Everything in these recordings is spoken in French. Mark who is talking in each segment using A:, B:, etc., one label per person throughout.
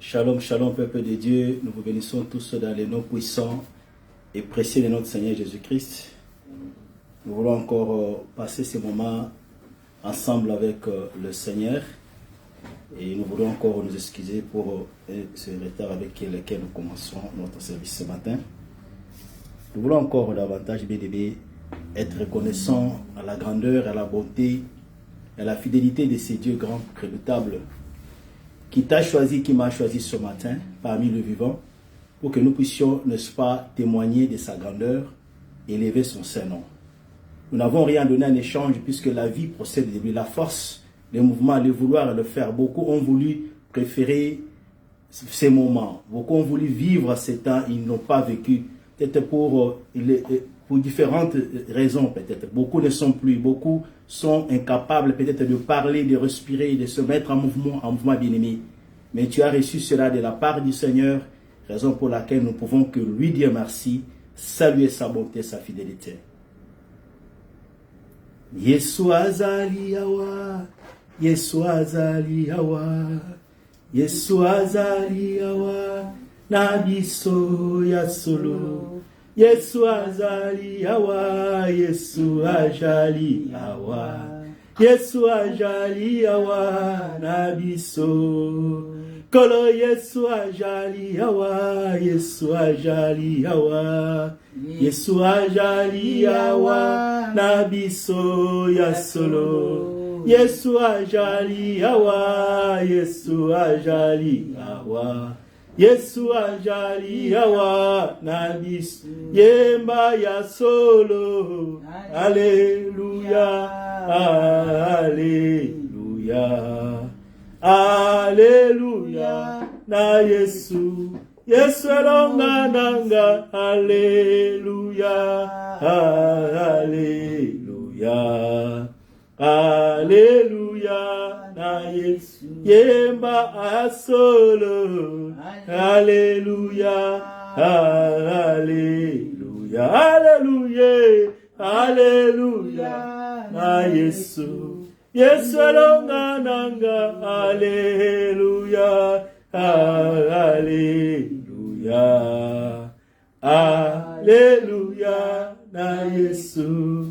A: Shalom, shalom, peuple de Dieu. Nous vous bénissons tous dans les noms puissants et précieux de notre Seigneur Jésus-Christ. Nous voulons encore passer ce moment ensemble avec le Seigneur. Et nous voulons encore nous excuser pour ce retard avec lequel nous commençons notre service ce matin. Nous voulons encore davantage, bien-aimés, être reconnaissants à la grandeur, à la bonté, à la fidélité de ces dieux grands, redoutables, qui t'a choisi, qui m'a choisi ce matin parmi les vivants, pour que nous puissions, n'est-ce pas, témoigner de sa grandeur et élever son Saint-Nom. Nous n'avons rien donné en échange puisque la vie procède de lui. La force, le mouvement, le vouloir et le faire. Beaucoup ont voulu préférer ces moments. Beaucoup ont voulu vivre ces temps, ils n'ont pas vécu. Peut-être pour différentes raisons, peut-être. Beaucoup ne sont plus, beaucoup sont incapables peut-être de parler, de respirer, de se mettre en mouvement bien-aimé. Mais tu as reçu cela de la part du Seigneur, raison pour laquelle nous pouvons que lui dire merci, saluer sa bonté, sa fidélité. Yesu azali yawa, Yesu azali yawa, Yesu azali yawa, nabiso ya solo. Yesu azali yawa, Yesu ajali yawa, Yesu ajali yawa, nabiso. Kolo Yesu ajali yawa, Yesu ajali yawa, Yesu ajali yawa, nabiso ya solo. Yesu ajali yawa, Yesu ajali yawa, Yesu ajali yawa, nabis yemba ya solo. Alléluia, Alléluia, Alléluia, na Yesu, Yesu longa nanga. Alléluia, Alléluia, Alléluia, na Yesu, yemba a solo. Alléluia, Alléluia, Alléluia, Alléluia, na Yesu, Yesu longa nanga. Alléluia, Alléluia, Alléluia, na Yesu.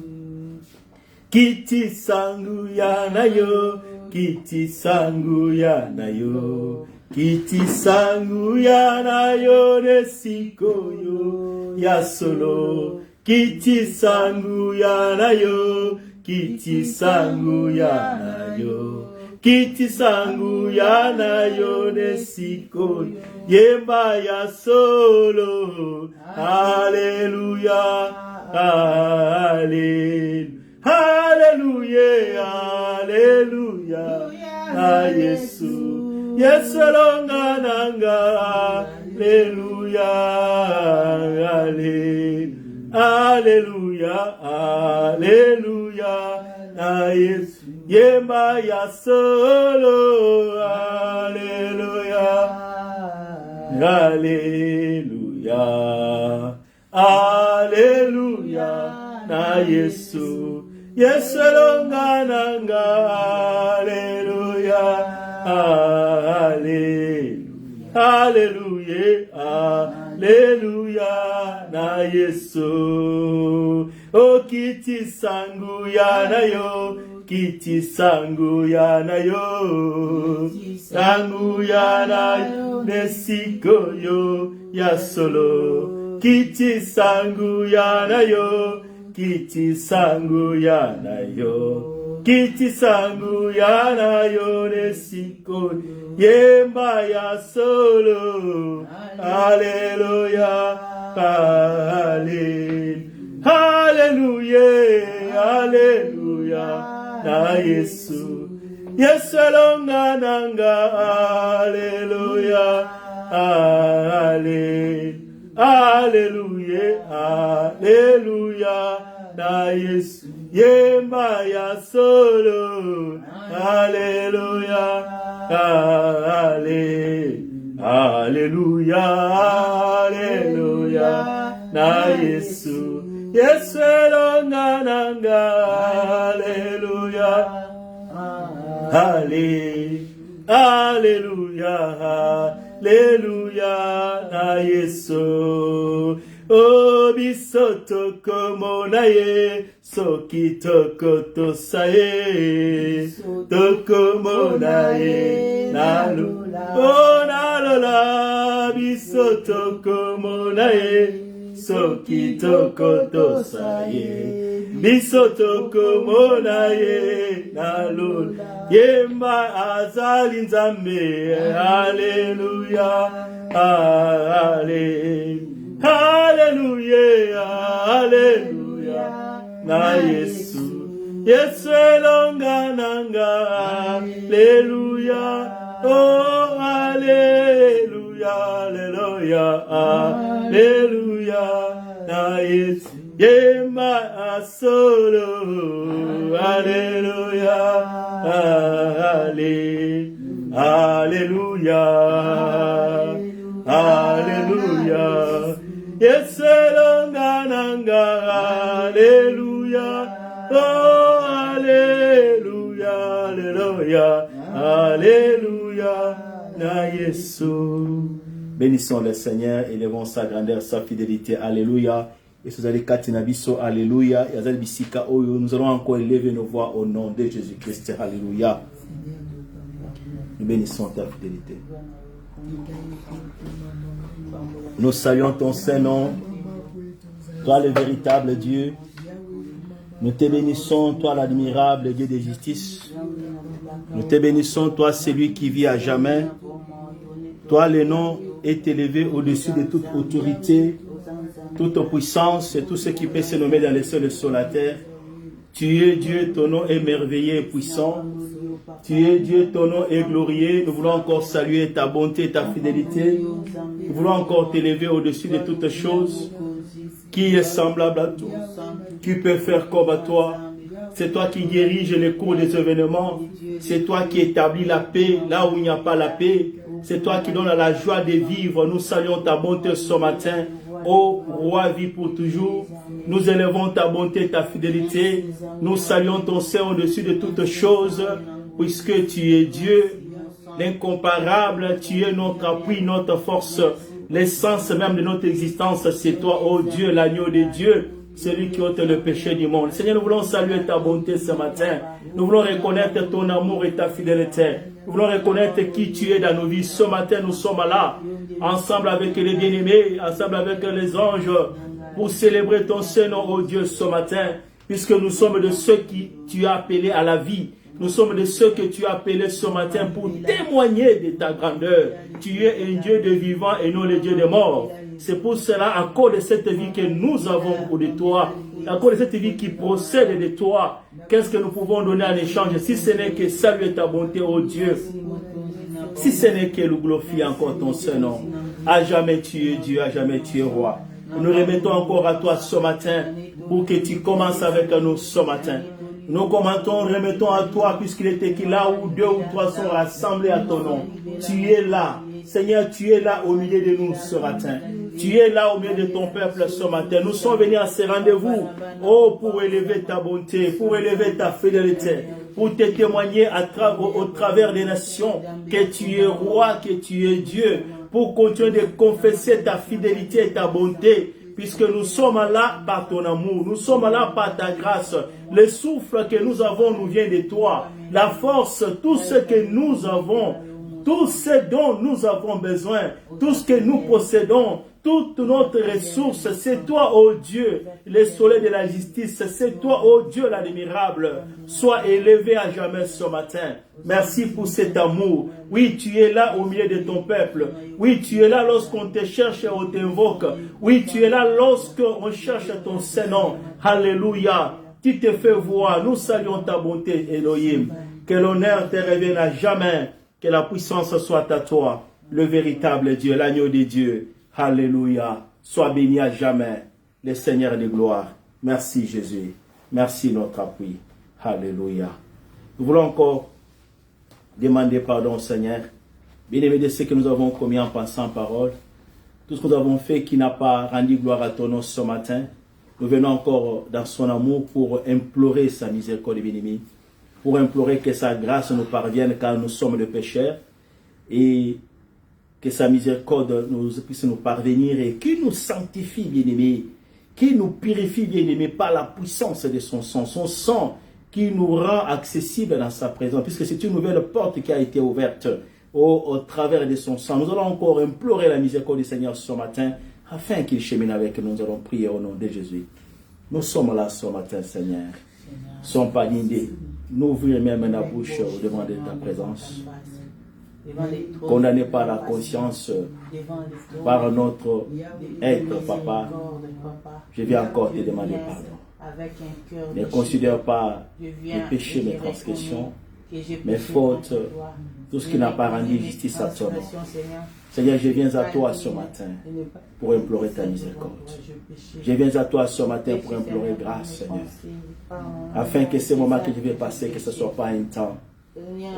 A: Kiti sangu ya nayo, kiti sangu ya nayo, kiti sangu ya nayo, nesiko yo ya solo. Kiti sangu ya nayo, kiti sangu ya nayo, kiti sangu ya nayo, nesiko yemba ya solo. Alléluia, Alléluia, Alléluia, Alléluia, na Yesu, Yesu longa nanga. Alléluia, Alléluia, Alléluia, na Yesu, yemba ya solo. Alléluia, Alléluia, Alléluia, na Yesu, Yesu longa nanga. Alléluia, Alléluia, Alléluia, Alléluia, na Yesu. O kiti sangu ya nayo, kiti sangu ya nayo, sangu ya nayo, nesiko yo ya solo. Kiti sangu ya nayo, kiti sangu ya nayo, kiti sangu ya nayo, nesiko yemba ya solo. Alléluia, Alléluia, Alléluia, na Yesu, Yesu longa nanga. Alléluia, Alléluia, Alléluia, na Yesu, yemba ya solo. Alléluia, Alléluia, Alléluia, na Yesu, Yesu longa nanga. Alléluia, Alléluia, Alléluia, Alléluia, na Yesu. Oh, bisoto komo na ye, soki toko tosaye, tokomo na ye, na lula. Oh, na lola, bisoto komo na ye, soki toko tosaye, bisoto komo na ye, na lula. Yemba azali nzambe, Alléluia, Alléluia. Alléluia, Alléluia, na Yesu, Yesu elonga nanga, Alléluia, oh Alléluia, Alléluia, Alléluia, na Yesu, Yema asolo, Alléluia, Alléluia, Alléluia. Yes, nanga, Alléluia, oh, Alléluia, Alléluia, Alléluia, na Yesu. Bénissons le Seigneur, élevons sa grandeur, sa fidélité, Alléluia. Et si vous allez Katinabiso, Alléluia, et Azal Bisika Oyo, nous allons encore élever nos voix au nom de Jésus-Christ, Alléluia. Nous bénissons ta fidélité. Nous saluons ton Saint-Nom, toi le véritable Dieu. Nous te bénissons, toi l'admirable Dieu de justice. Nous te bénissons, toi celui qui vit à jamais. Toi le nom est élevé au-dessus de toute autorité, toute puissance et tout ce qui peut se nommer dans les cieux et sur la terre. Tu es Dieu, ton nom est merveilleux et puissant. Tu es Dieu, ton nom est glorieux. Nous voulons encore saluer ta bonté et ta fidélité. Nous voulons encore t'élever au-dessus de toutes choses. Qui est semblable à toi? Qui peut faire comme à toi? C'est toi qui dirige les cours des événements. C'est toi qui établis la paix là où il n'y a pas la paix. C'est toi qui donnes la joie de vivre. Nous saluons ta bonté ce matin. Ô roi, vis pour toujours. Nous élevons ta bonté et ta fidélité. Nous saluons ton Seigneur au-dessus de toutes choses. Puisque tu es Dieu, l'incomparable, tu es notre appui, notre force, l'essence même de notre existence, c'est toi, ô Dieu, l'agneau de Dieu, celui qui ôte le péché du monde. Seigneur, nous voulons saluer ta bonté ce matin. Nous voulons reconnaître ton amour et ta fidélité. Nous voulons reconnaître qui tu es dans nos vies. Ce matin, nous sommes là, ensemble avec les bien-aimés, ensemble avec les anges, pour célébrer ton Seigneur, ô Dieu, ce matin, puisque nous sommes de ceux qui tu as appelés à la vie. Nous sommes de ceux que tu as appelés ce matin pour témoigner de ta grandeur. Tu es un Dieu de vivants et non le Dieu de morts. C'est pour cela, à cause de cette vie que nous avons pour de toi, à cause de cette vie qui procède de toi, qu'est-ce que nous pouvons donner en échange si ce n'est que saluer ta bonté, ô Dieu, si ce n'est que nous glorifier encore ton Saint-Nom. À jamais tu es Dieu, à jamais tu es roi. Nous remettons encore à toi ce matin pour que tu commences avec nous ce matin. Nous commentons, remettons à toi, puisqu'il est écrit là où 2 ou 3 sont rassemblés à ton nom. Tu es là. Seigneur, tu es là au milieu de nous ce matin. Tu es là au milieu de ton peuple ce matin. Nous sommes venus à ce rendez-vous, oh, pour élever ta bonté, pour élever ta fidélité, pour te témoigner au travers des nations que tu es roi, que tu es Dieu, pour continuer de confesser ta fidélité et ta bonté. Puisque nous sommes là par ton amour, nous sommes là par ta grâce. Le souffle que nous avons nous vient de toi. La force, tout ce que nous avons, tout ce dont nous avons besoin, tout ce que nous possédons, toute notre ressource, c'est toi, ô Dieu, le soleil de la justice, c'est toi, ô Dieu, l'admirable. Sois élevé à jamais ce matin. Merci pour cet amour. Oui, tu es là au milieu de ton peuple. Oui, tu es là lorsqu'on te cherche et on t'invoque. Oui, tu es là lorsqu'on cherche ton Saint-Nom. Alléluia. Tu te fais voir. Nous saluons ta bonté, Elohim. Que l'honneur te revienne à jamais. Que la puissance soit à toi, le véritable Dieu, l'agneau de Dieu. Alléluia. Sois béni à jamais, le Seigneur de gloire. Merci Jésus. Merci notre appui. Alléluia. Nous voulons encore demander pardon au Seigneur. Bien-aimé de ce que nous avons commis en pensant parole. Tout ce que nous avons fait qui n'a pas rendu gloire à ton nom ce matin. Nous venons encore dans son amour pour implorer sa miséricorde, bien-aimé. pour implorer que sa grâce nous parvienne car nous sommes des pécheurs et que sa miséricorde puisse nous parvenir et qu'il nous sanctifie, bien-aimés, qu'il nous purifie, bien-aimés, par la puissance de son sang qui nous rend accessible dans sa présence, puisque c'est une nouvelle porte qui a été ouverte au travers de son sang. Nous allons encore implorer la miséricorde du Seigneur ce matin, afin qu'il chemine avec nous. Nous allons prier au nom de Jésus. Nous sommes là ce matin, Seigneur. Sans pas d'idée, nous ouvrir même la bouche au devant de ta présence. Condamné par la conscience, par notre être, Papa, je viens encore te demander pardon. Ne considère pas mes péchés, mes transgressions, mes fautes, tout ce qui n'a pas rendu justice à ton nom. Seigneur, je viens à toi ce matin pour implorer ta miséricorde. Je viens à toi ce matin pour implorer grâce, Seigneur, afin que ce moment que je vais passer, que ce ne soit pas un temps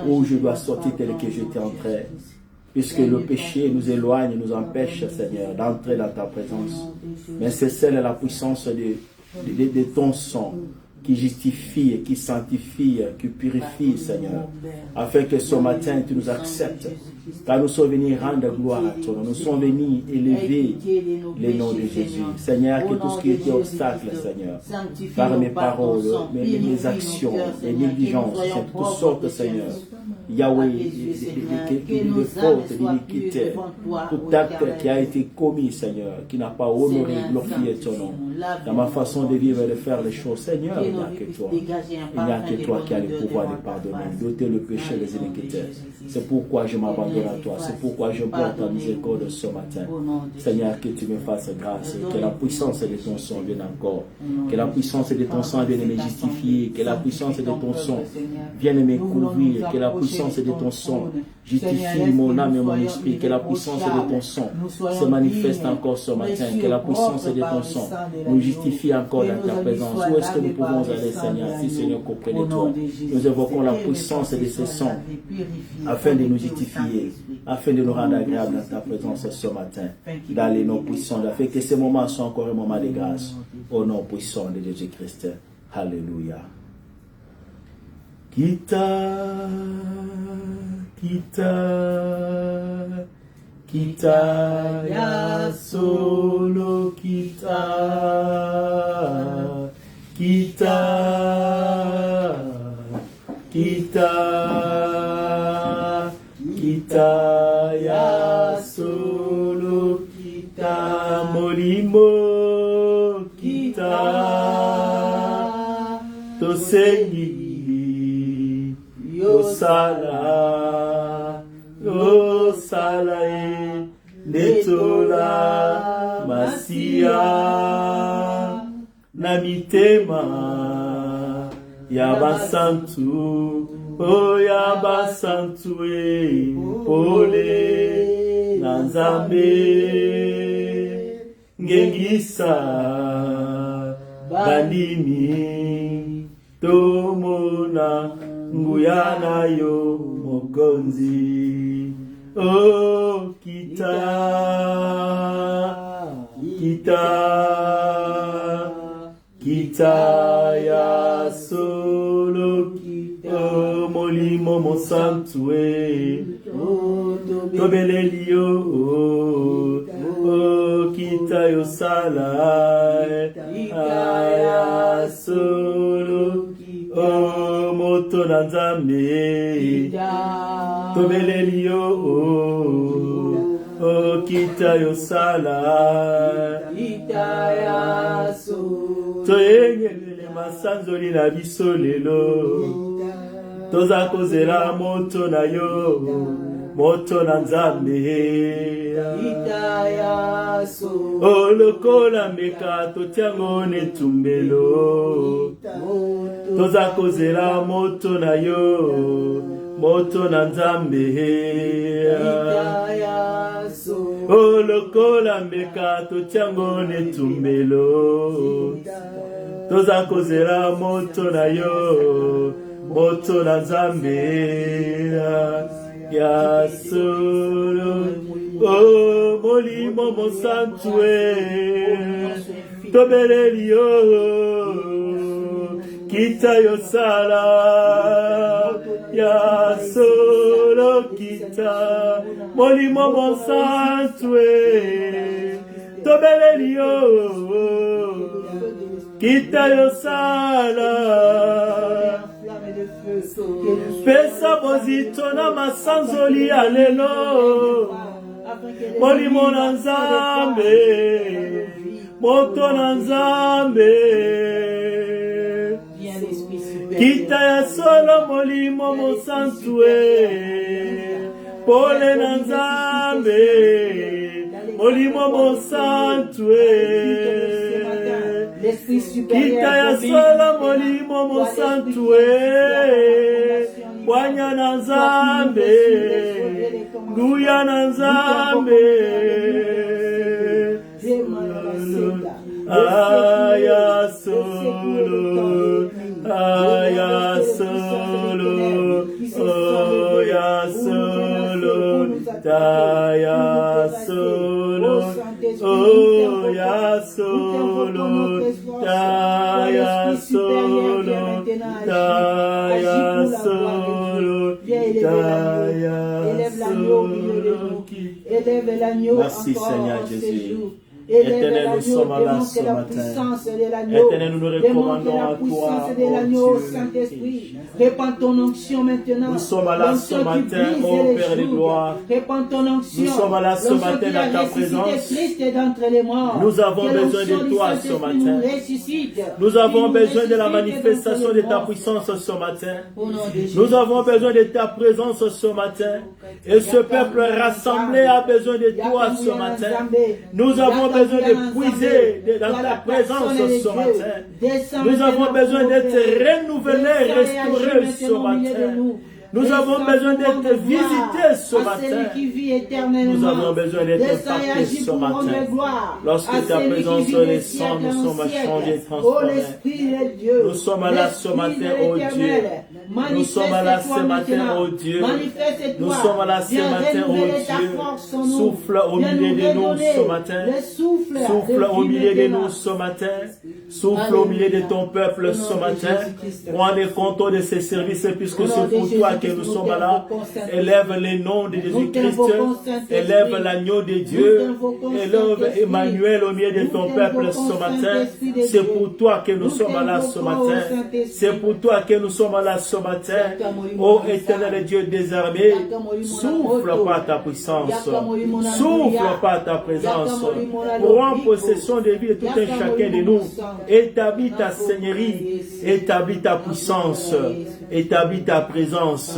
A: où je dois sortir tel que j'étais entré, puisque le péché nous éloigne, nous empêche, Seigneur, d'entrer dans ta présence. Mais c'est celle la puissance de ton sang qui justifie, qui sanctifie, qui purifie, Seigneur, afin que ce matin tu nous acceptes, car nous sommes venus rendre gloire à toi, nous sommes venus élever le nom de Jésus. Seigneur, que tout ce qui était obstacle, Seigneur, par mes paroles, mes actions, mes négligences, de toutes sortes, Seigneur, Yahweh, des fautes, des iniquités, tout acte qui a été commis, Seigneur, qui n'a pas honoré, glorifié ton nom, dans ma façon de vivre et de faire les choses, Seigneur, il n'y a que toi. Il n'y a que toi qui as le pouvoir de pardonner, d'ôter le péché, les iniquités. C'est pourquoi je m'abandonne à toi. C'est pourquoi je porte ta miséricorde ce matin. Seigneur, que tu me fasses grâce. Que la puissance de ton sang vienne encore. Que la puissance de ton sang vienne me justifier. Que la puissance de ton sang vienne me couvrir. Que la puissance de ton sang justifie mon âme et mon esprit. Que la puissance de ton sang se manifeste encore ce matin. Que la puissance de ton sang nous justifie encore dans ta présence. Où est-ce que nous pouvons aller, Seigneur, si Seigneur qu'auprès de toi, nous évoquons la puissance de ce sang afin de nous justifier, afin de nous rendre agréables dans ta présence ce matin, dans les noms puissants, afin que ces moments soient encore un moment de grâce, au nom puissant de Jésus-Christ. Alléluia. Kita ya solo kita ya solo kita molimo kita tosengi yosala netola masia na mitema ya basantu ya basantu pole na Nzambe ngengisa bandimi tomona nguya na yo mokonzi. Oh, kita ya solo kita. Oh, molimo mo santue tobelelio. Oh, kita yo sala ya solo. Oh, moto na Nzambe tobelelio. Oh, kita yo sala ya solo. Toyengelele masanzoli na biso lelo, toza kozela moto na yo, moto na Nzambe. Oh, lokola meka totiango netumbelo, toza kozela moto na yo, moto na Nzambe. Oh, lokola meka totiango netumbelo, toza kozela moto na yo, moto na Nzambe ya solo. Oh, molimo mosantue tobeleli yo, kita yosala ya solo kita molimo monsantwe tobelelio kita yosala pesa bozito na masanzoli ya lelo molimo na nzambe moto na nzambe kita ya solo molimo mosantue pole na nzambe molimo mosantue kita ya solo molimo mosantue bwanya na nzambe nguya na nzambe aya solo aya solo oya solo daya solo oya solo daya solo daya solo daya solo. Merci Seigneur Jésus. Éternel, nous sommes là ce matin. Éternel, nous nous recommandons à toi, oh Dieu.
B: Répands ton onction maintenant.
A: Nous sommes là ce matin, ô Père de gloire.
B: Répands ton onction.
A: Nous sommes là ce matin dans ta présence. Nous avons besoin de toi ce matin. Nous avons besoin de la manifestation de ta puissance ce matin. Nous avons besoin de ta présence ce matin. Et ce peuple rassemblé a besoin de toi ce matin. Nous avons besoin de puiser dans ta présence ce matin. Nous avons besoin d'être renouvelés, restaurés ce matin. Nous avons besoin d'être visités ce matin. Nous avons besoin d'être impactés ce matin. Lorsque ta présence descend, nous sommes changés, transformés. Nous sommes là ce matin, oh Dieu. Nous sommes là ce matin, oh Dieu. Nous sommes là ce matin, oh Dieu. Souffle au milieu de nous ce matin. Souffle au milieu de nous ce matin. Souffle au milieu de ton peuple ce matin. Prends les comptes de ces services puisque c'est pour toi que nous sommes là. Élève les noms de Jésus-Christ. Élève l'agneau de Dieu. Élève Emmanuel au milieu de ton peuple ce matin. C'est pour toi que nous sommes là ce matin. C'est pour toi que nous sommes là ce matin. Ô éternel Dieu des armées, souffle par ta puissance. Souffle par ta présence. Prends possession de vie de tout un chacun de nous. Établis ta seigneurie. Établis ta puissance. Établis ta présence.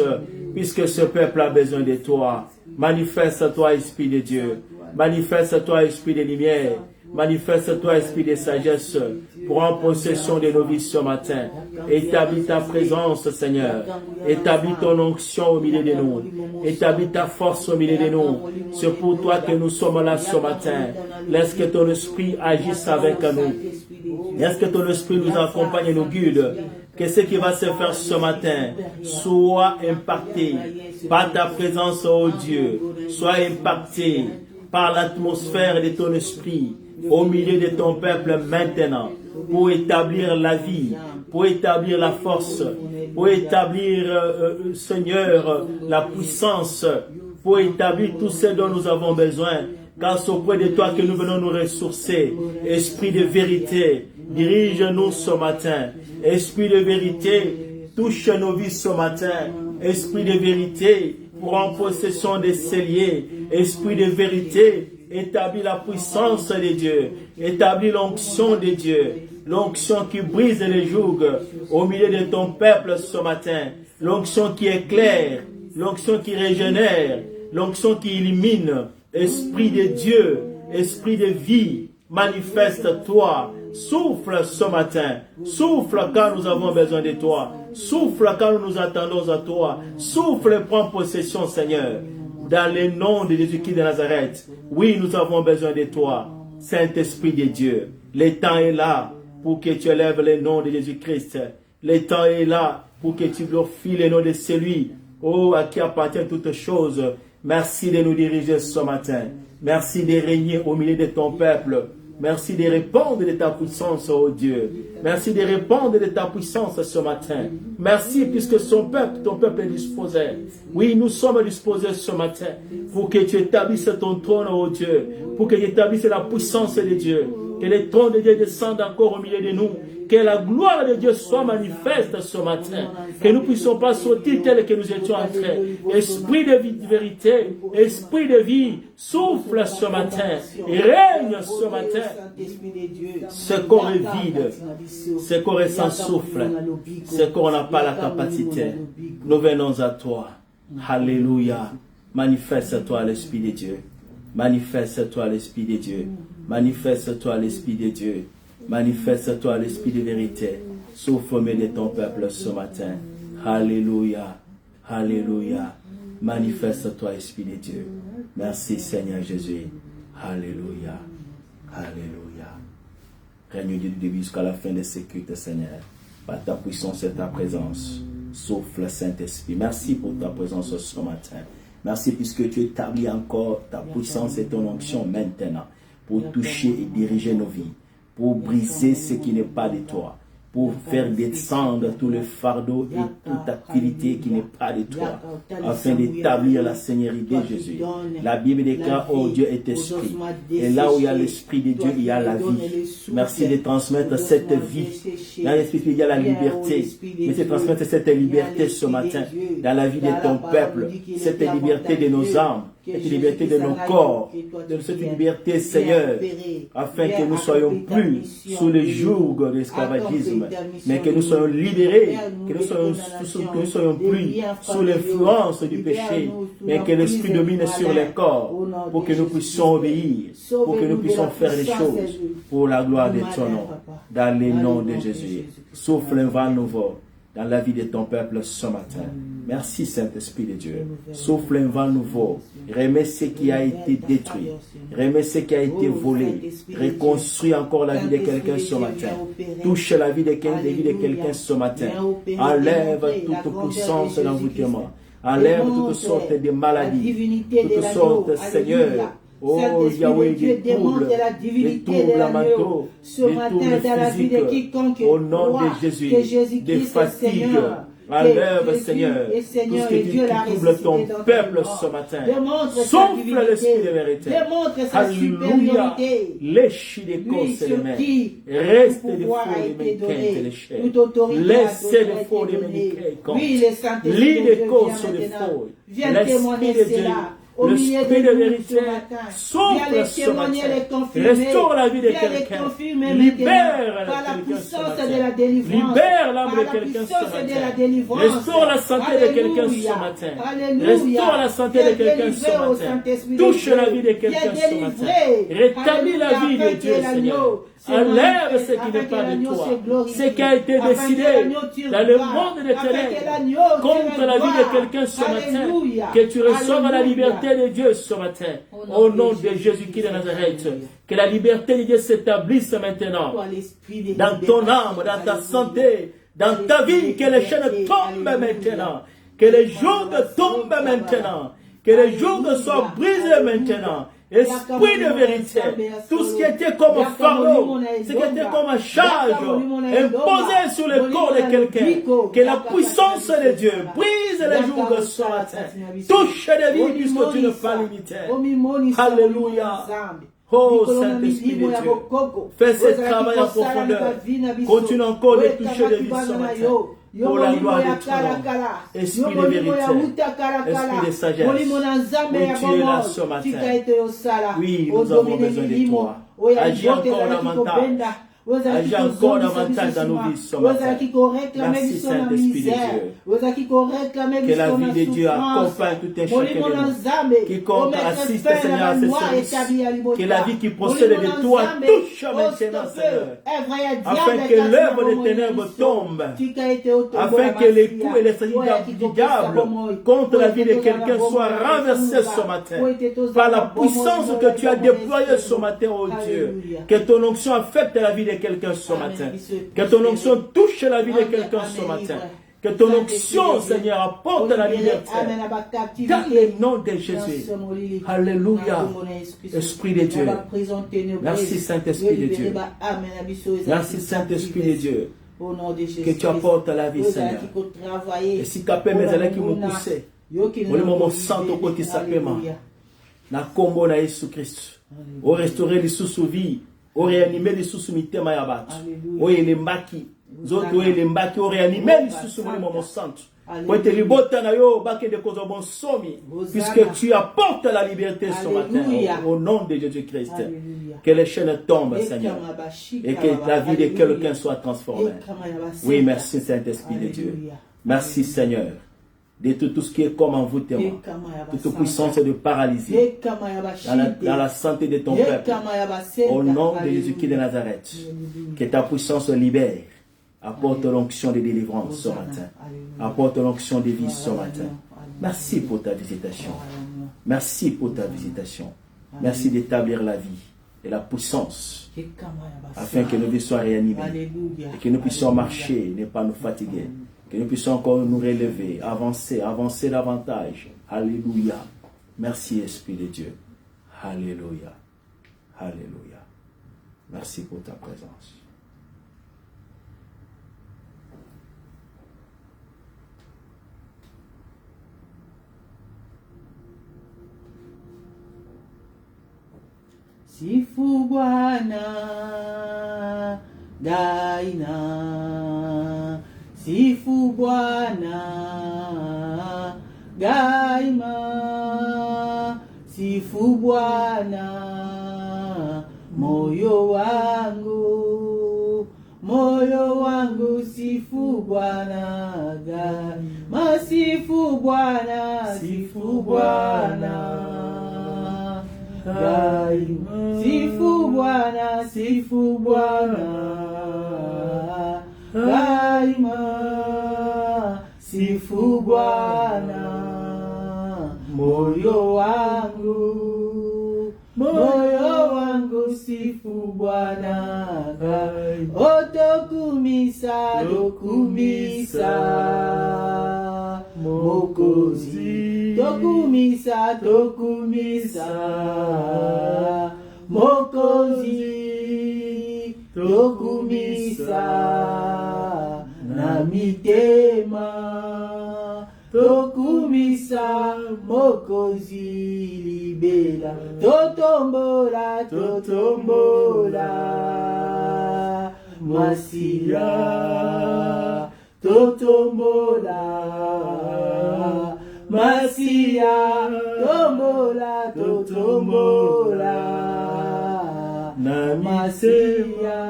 A: Puisque ce peuple a besoin de toi. Manifeste-toi, Esprit de Dieu. Manifeste-toi, Esprit de lumière. Manifeste-toi, Esprit de sagesse. Prends possession de nos vies ce matin. Établis ta présence, Seigneur. Établis ton onction au milieu de nous. Établis ta force au milieu de nous. C'est pour toi que nous sommes là ce matin. Laisse que ton esprit agisse avec nous. Laisse que ton esprit nous accompagne et nous guide. Que ce qui va se faire ce matin soit impacté par ta présence, oh Dieu. Soit impacté par l'atmosphère de ton esprit au milieu de ton peuple maintenant, pour établir la vie, pour établir la force, pour établir, Seigneur, la puissance, pour établir tout ce dont nous avons besoin, car c'est auprès de toi que nous venons nous ressourcer. Esprit de vérité, dirige-nous ce matin. Esprit de vérité, touche nos vies ce matin. Esprit de vérité, prends possession des celliers. Esprit de vérité, établis la puissance de Dieu. Établis l'onction de Dieu. L'onction qui brise les jougs au milieu de ton peuple ce matin. L'onction qui éclaire. L'onction qui régénère. L'onction qui illumine. Esprit de Dieu, esprit de vie, manifeste-toi. Souffle ce matin. Souffle quand nous avons besoin de toi. Souffle quand nous nous attendons à toi. Souffle et prends possession, Seigneur. Dans le nom de Jésus-Christ de Nazareth. Oui, nous avons besoin de toi. Saint-Esprit de Dieu. Le temps est là pour que tu élèves le nom de Jésus-Christ. Le temps est là pour que tu glorifies le nom de celui, à qui appartient toutes choses. Merci de nous diriger ce matin. Merci de régner au milieu de ton peuple. Merci de répondre de ta puissance, oh Dieu. Merci de répondre de ta puissance ce matin. Merci puisque ton peuple est disposé. Oui, nous sommes disposés ce matin pour que tu établisses ton trône, oh Dieu. Pour que tu établisses la puissance de Dieu. Que le trône de Dieu descende encore au milieu de nous. Que la gloire de Dieu soit manifeste ce matin. Que nous ne puissions pas sortir tel que nous étions entrés. Esprit de vérité, esprit de vie, souffle ce matin. Et règne ce matin. Ce corps est vide. Ce corps est sans souffle. Ce corps n'a pas la capacité. Nous venons à toi. Alléluia. Manifeste-toi l'Esprit de Dieu. Manifeste-toi l'Esprit de Dieu. Manifeste-toi l'Esprit de Dieu. Manifeste-toi l'Esprit de vérité. Souffle de ton peuple ce matin. Alléluia. Alléluia. Manifeste-toi, Esprit de Dieu. Merci, Seigneur Jésus. Alléluia. Alléluia. Règne du début jusqu'à la fin de ce culte, Seigneur. Par ta puissance et ta présence. Souffle, Saint-Esprit. Merci pour ta présence ce matin. Merci puisque tu établis encore ta puissance et ton onction maintenant. Pour toucher et diriger nos vies. Pour briser ce qui n'est pas de toi, pour faire descendre tous les fardeaux et toute activité qui n'est pas de toi, afin d'établir la Seigneurie de Jésus. La Bible déclare, oh Dieu est esprit, et là où il y a l'Esprit de Dieu, il y a la vie. Merci de transmettre cette vie. Dans l'Esprit, il y a la liberté. Merci de transmettre cette liberté ce matin, dans la vie de ton peuple, cette liberté de nos âmes, cette liberté de nos corps, de cette liberté, Seigneur, afin que nous soyons plus sous le joug de l'esclavagisme, mais que nous soyons libérés, que nous soyons plus sous l'influence du péché, mais que l'Esprit domine sur les corps, pour que nous puissions obéir, pour que nous puissions faire les choses pour la gloire de ton nom, dans le nom de Jésus. Souffle un vent nouveau dans la vie de ton peuple ce matin. Merci Saint-Esprit de Dieu. Souffle un vent nouveau. Remets ce qui a été détruit. Remets ce qui a été volé. Reconstruis encore la vie de quelqu'un ce matin. Touche la vie de quelqu'un ce matin. Enlève toute puissance d'envoûtement. Enlève toutes sortes de maladies. Toutes sortes, Seigneur. Oh Yahweh, des troubles mentaux, des troubles physiques, au nom de Jésus, des fatigues. Enlève, Seigneur, tout ce qui trouble ton peuple ce matin. Souffle l'Esprit de vérité. Alléluia. Léchi des causes et les mains. Reste des faux et méniquets les chairs. Laissez des faux et méniquets compte. Lis des causes des faux. L'Esprit de Dieu. L'Esprit de vérité souffle ce matin, restaure la vie de quelqu'un, libère quelqu'un ce matin, libère l'âme de quelqu'un ce matin, restaure la santé de quelqu'un ce matin, restaure la santé de quelqu'un ce matin, touche la vie de quelqu'un ce matin, rétablis la vie de Dieu, Seigneur. Enlève ce qui n'est pas de toi, ce qui a été décidé dans le monde des ténèbres contre la vie de quelqu'un ce matin, que tu reçoives la liberté de Dieu ce matin, au nom de Jésus-Christ de Nazareth, que la liberté de Dieu s'établisse maintenant dans ton âme, dans ta santé, dans ta vie, que les chaînes tombent maintenant, que les jours tombent maintenant, que les jours soient brisés maintenant. Esprit de vérité, tout ce qui était comme fardeau, ce qui était comme charge imposé sur le corps de quelqu'un, que la puissance de Dieu brise les jours de ce matin, touche des vies puisque tu ne pas limité. Alléluia. Oh Saint-Esprit de Dieu, fais ce travail en profondeur, continue encore de toucher les vies ce matin. Pour la gloire de ton nom, esprit de vérité, esprit de sagesse, oui, tu es là ce matin. Oui, nous avons besoin de toi. Agis encore davantage. Agis encore davantage dans nos vies ce matin. Merci Saint-Esprit de Dieu. Que la vie de Dieu accompagne tout un chacun de nous. Quiconque assiste, Seigneur, à ce service. Que la vie qui procède de toi touche maintenant, Seigneur. Afin que l'œuvre des ténèbres tombe. Afin que les coups et les stratégies du diable contre la vie de quelqu'un soient renversés ce matin. Par la puissance que tu as déployée ce matin, oh Dieu. Que ton onction affecte la vie de quelqu'un ce matin. Que ton onction touche la vie de quelqu'un ce matin. Que ton onction, Seigneur, apporte la liberté. Dans le nom de Jésus. Alléluia. Esprit de Dieu. Merci Saint-Esprit de Dieu. Merci Saint-Esprit de Dieu. Que tu apportes la vie, Seigneur. Et si tu as permis les qui m'ont poussé, au moment santo au côté sacrément, na combo na Jésus Christ, au restaurer les sous-vie, au réanimer les sous-mités mayabat, au élembaki, zoto élembaki, au réanimer les sous-mités moment santo. Pour te libérer na yo, baké de cause bon somi, puisque tu apportes la liberté ce matin, au nom de Jésus-Christ. Que les chaînes tombent, Seigneur, et que la vie de quelqu'un soit transformée. Oui, merci Saint-Esprit de Dieu. Merci Seigneur. De tout ce qui est comme en vous, témoin. Toute puissance de paralysie dans la santé de ton peuple. Au nom de Jésus-Christ de Nazareth. Que ta puissance libère. Apporte l'onction de délivrance ce matin. Apporte l'onction de vie ce matin. Merci pour ta visitation. Merci pour ta visitation. Merci d'établir la vie et la puissance afin que nos vies soient réanimées et que nous puissions marcher, ne pas nous fatiguer. Que nous puissions encore nous relever, avancer, avancer davantage. Alléluia. Merci Esprit de Dieu. Alléluia. Alléluia. Merci pour ta présence.
B: Sifu Bwana daina, sifu Bwana daima, sifu Bwana moyo wangu sifu Bwana daima, sifu Bwana, sifu Bwana daima, sifu Bwana, sifu Bwana daima, sifu Bwana moyo wangu sifu Bwana daima. Otokumisa Mokozi, tokumisa Mokozi, tokumisa na mitema, tokumisa Mokozi libela, totombola Masia, totombola Masia, totombola na Masia,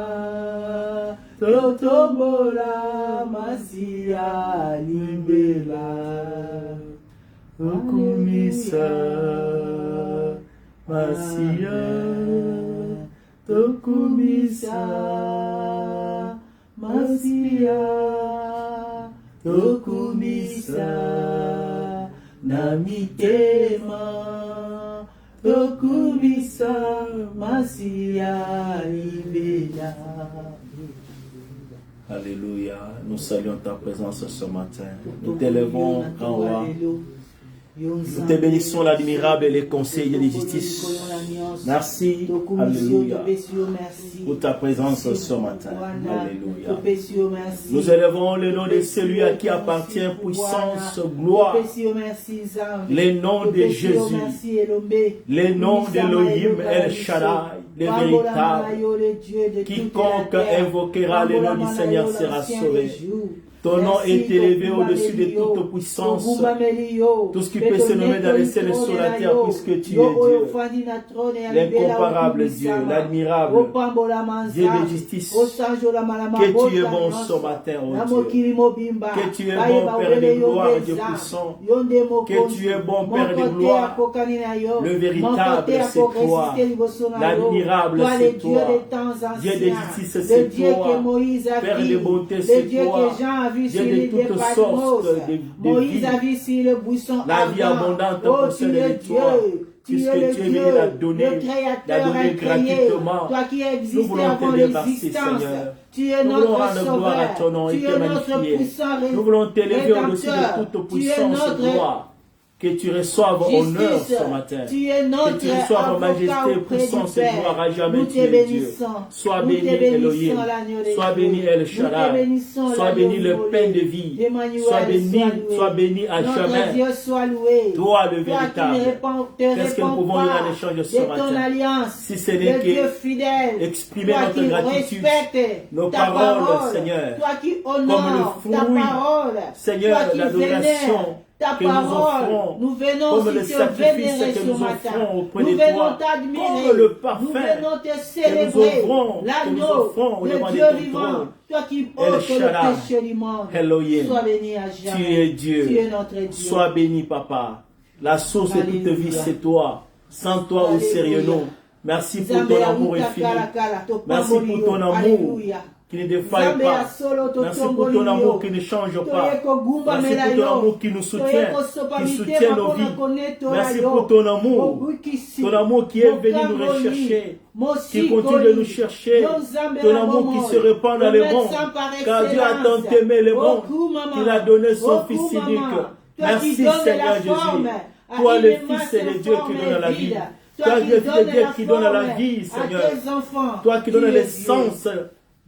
B: totombola Masia libela, tokumisa Masia, tokumisa Masia, tokumisa na mitema, tokumisa Masia libela.
A: Alléluia. Nous saluons ta présence ce matin. Nous t'élevons en roi. Nous te bénissons l'admirable et les conseillers de justice. Merci, alléluia, pour ta présence ce matin. Alléluia. Nous élevons le nom de celui à qui appartient puissance, gloire. Les noms de Jésus, les noms d'Elohim El Shaddai, le véritable. Quiconque invoquera le nom du Seigneur sera sauvé. Ton nom est élevé au-dessus de toute puissance. Tout ce qui peut se nommer dans les cieux et sur la terre, puisque tu es Dieu. L'incomparable Dieu, l'admirable Dieu de justice. Que tu es bon ce matin, oh Dieu. Que tu es bon Père de gloire, Dieu puissant. Que tu es bon Père de gloire. Le véritable, c'est toi. L'admirable, c'est toi. Dieu de justice, c'est toi. Père de bonté, c'est toi. Dieu de toutes sortes de
B: Moïse
A: vie.
B: a vu si le buisson
A: La vie abondante possède de toi. puisque tu es venu la donner gratuitement.
B: Toi qui existais
A: nous voulons
B: avant
A: te dire merci,
B: l'existence.
A: Seigneur.
B: Tu es
A: Nous voulons
B: notre
A: rendre gloire à ton nom
B: sauveur.
A: et
B: Tu
A: te
B: es notre
A: magnifier.
B: puissant
A: Nous voulons t'élever
B: rédempteur.
A: au-dessus de toute
B: Tu es
A: puissance et
B: notre
A: gloire. Que tu reçoives honneur
B: justice.
A: ce matin.
B: Tu es notre
A: Que tu reçoives
B: avocat
A: majesté,
B: auprès
A: puissance
B: du
A: et
B: Père.
A: gloire à jamais.
B: Nous
A: Tu
B: te
A: es Dieu.
B: bénissons.
A: Sois
B: Nous
A: béni
B: te bénissons,
A: Elohim.
B: l'agneau des
A: Sois
B: Dieu.
A: béni El
B: Nous te
A: Shaddai.
B: bénissons,
A: Sois
B: l'agneau
A: béni le
B: immolé.
A: pain de vie.
B: Emmanuel,
A: Sois béni à
B: Notre
A: jamais.
B: Dieu soit loué.
A: Toi le
B: Toi qui
A: véritable.
B: ne réponds, te
A: Qu'est-ce que nous
B: réponds
A: pouvons dire en
B: pas
A: échange de ce
B: de ton
A: matin?
B: alliance,
A: Si ce n'est
B: le Dieu
A: que
B: fidèle,
A: exprimer
B: toi
A: notre
B: qui
A: gratitude,
B: respectes
A: nos
B: ta
A: paroles,
B: parole,
A: Seigneur,
B: toi qui
A: comme
B: honores
A: le
B: ta
A: fruit,
B: parole,
A: Seigneur,
B: toi qui
A: l'adoration
B: vénères ta
A: que nous
B: parole,
A: offrons,
B: nous venons
A: comme le
B: aussi te
A: sacrifice
B: vénérer
A: que
B: ce
A: nous
B: matin.
A: offrons auprès
B: Nous
A: de
B: venons
A: toi,
B: t'admirer.
A: comme le parfum
B: Nous venons te
A: que nous
B: célébrer.
A: offrons
B: L'agneau,
A: au
B: le
A: devant de
B: Dieu
A: ton
B: vivant,
A: trône.
B: toi qui
A: El
B: ôtes
A: Shaddai,
B: le péché du monde.
A: Elohim,
B: Sois béni à jamais.
A: tu es Dieu.
B: Tu es notre Dieu.
A: Sois béni, Papa. La source de toute
B: Alléluia.
A: vie, c'est toi. Sans toi, où
B: Alléluia.
A: serions-nous? Merci pour
B: Nzambe
A: ton
B: ya
A: amour
B: wuta
A: infini.
B: kala kala, to
A: Merci
B: pamboli
A: pour
B: yo.
A: ton amour
B: Alléluia.
A: qui ne défaille
B: Nzambe ya
A: pas.
B: solo to
A: Merci pour
B: tomboli
A: ton
B: yo.
A: amour qui ne change pas.
B: Toyeko gumba
A: Merci
B: mela
A: pour ton
B: yo.
A: amour qui nous soutient,
B: Toyeko sopa
A: qui
B: mitema
A: soutient nos
B: mpona
A: vies.
B: koneto
A: Merci
B: na yo.
A: pour ton amour.
B: Mobukisi.
A: Ton amour qui est venu nous
B: Mokamboli.
A: rechercher, qui
B: Mosikoli.
A: continue de nous chercher.
B: Yo Nzambe
A: Ton
B: na
A: amour qui
B: bomoi.
A: se répand dans
B: Le
A: les mondes.
B: médecin par
A: Car Dieu a
B: excellence.
A: tant aimé les mondes
B: Beaucoup, maman.
A: qu'il a donné son
B: Beaucoup,
A: Fils
B: maman.
A: unique.
B: Toi
A: Merci
B: qui donnes
A: Seigneur
B: la forme
A: Jésus.
B: à
A: Toi
B: une
A: le
B: masse
A: Fils et le Dieu qui
B: informe
A: donne la
B: et
A: vie.
B: vide.
A: Toi
B: Toi
A: le
B: qui
A: Dieu
B: donnes
A: qui donne la
B: forme
A: vie, Seigneur.
B: à tes enfants.
A: Toi qui
B: Tu
A: donnes
B: es
A: l'essence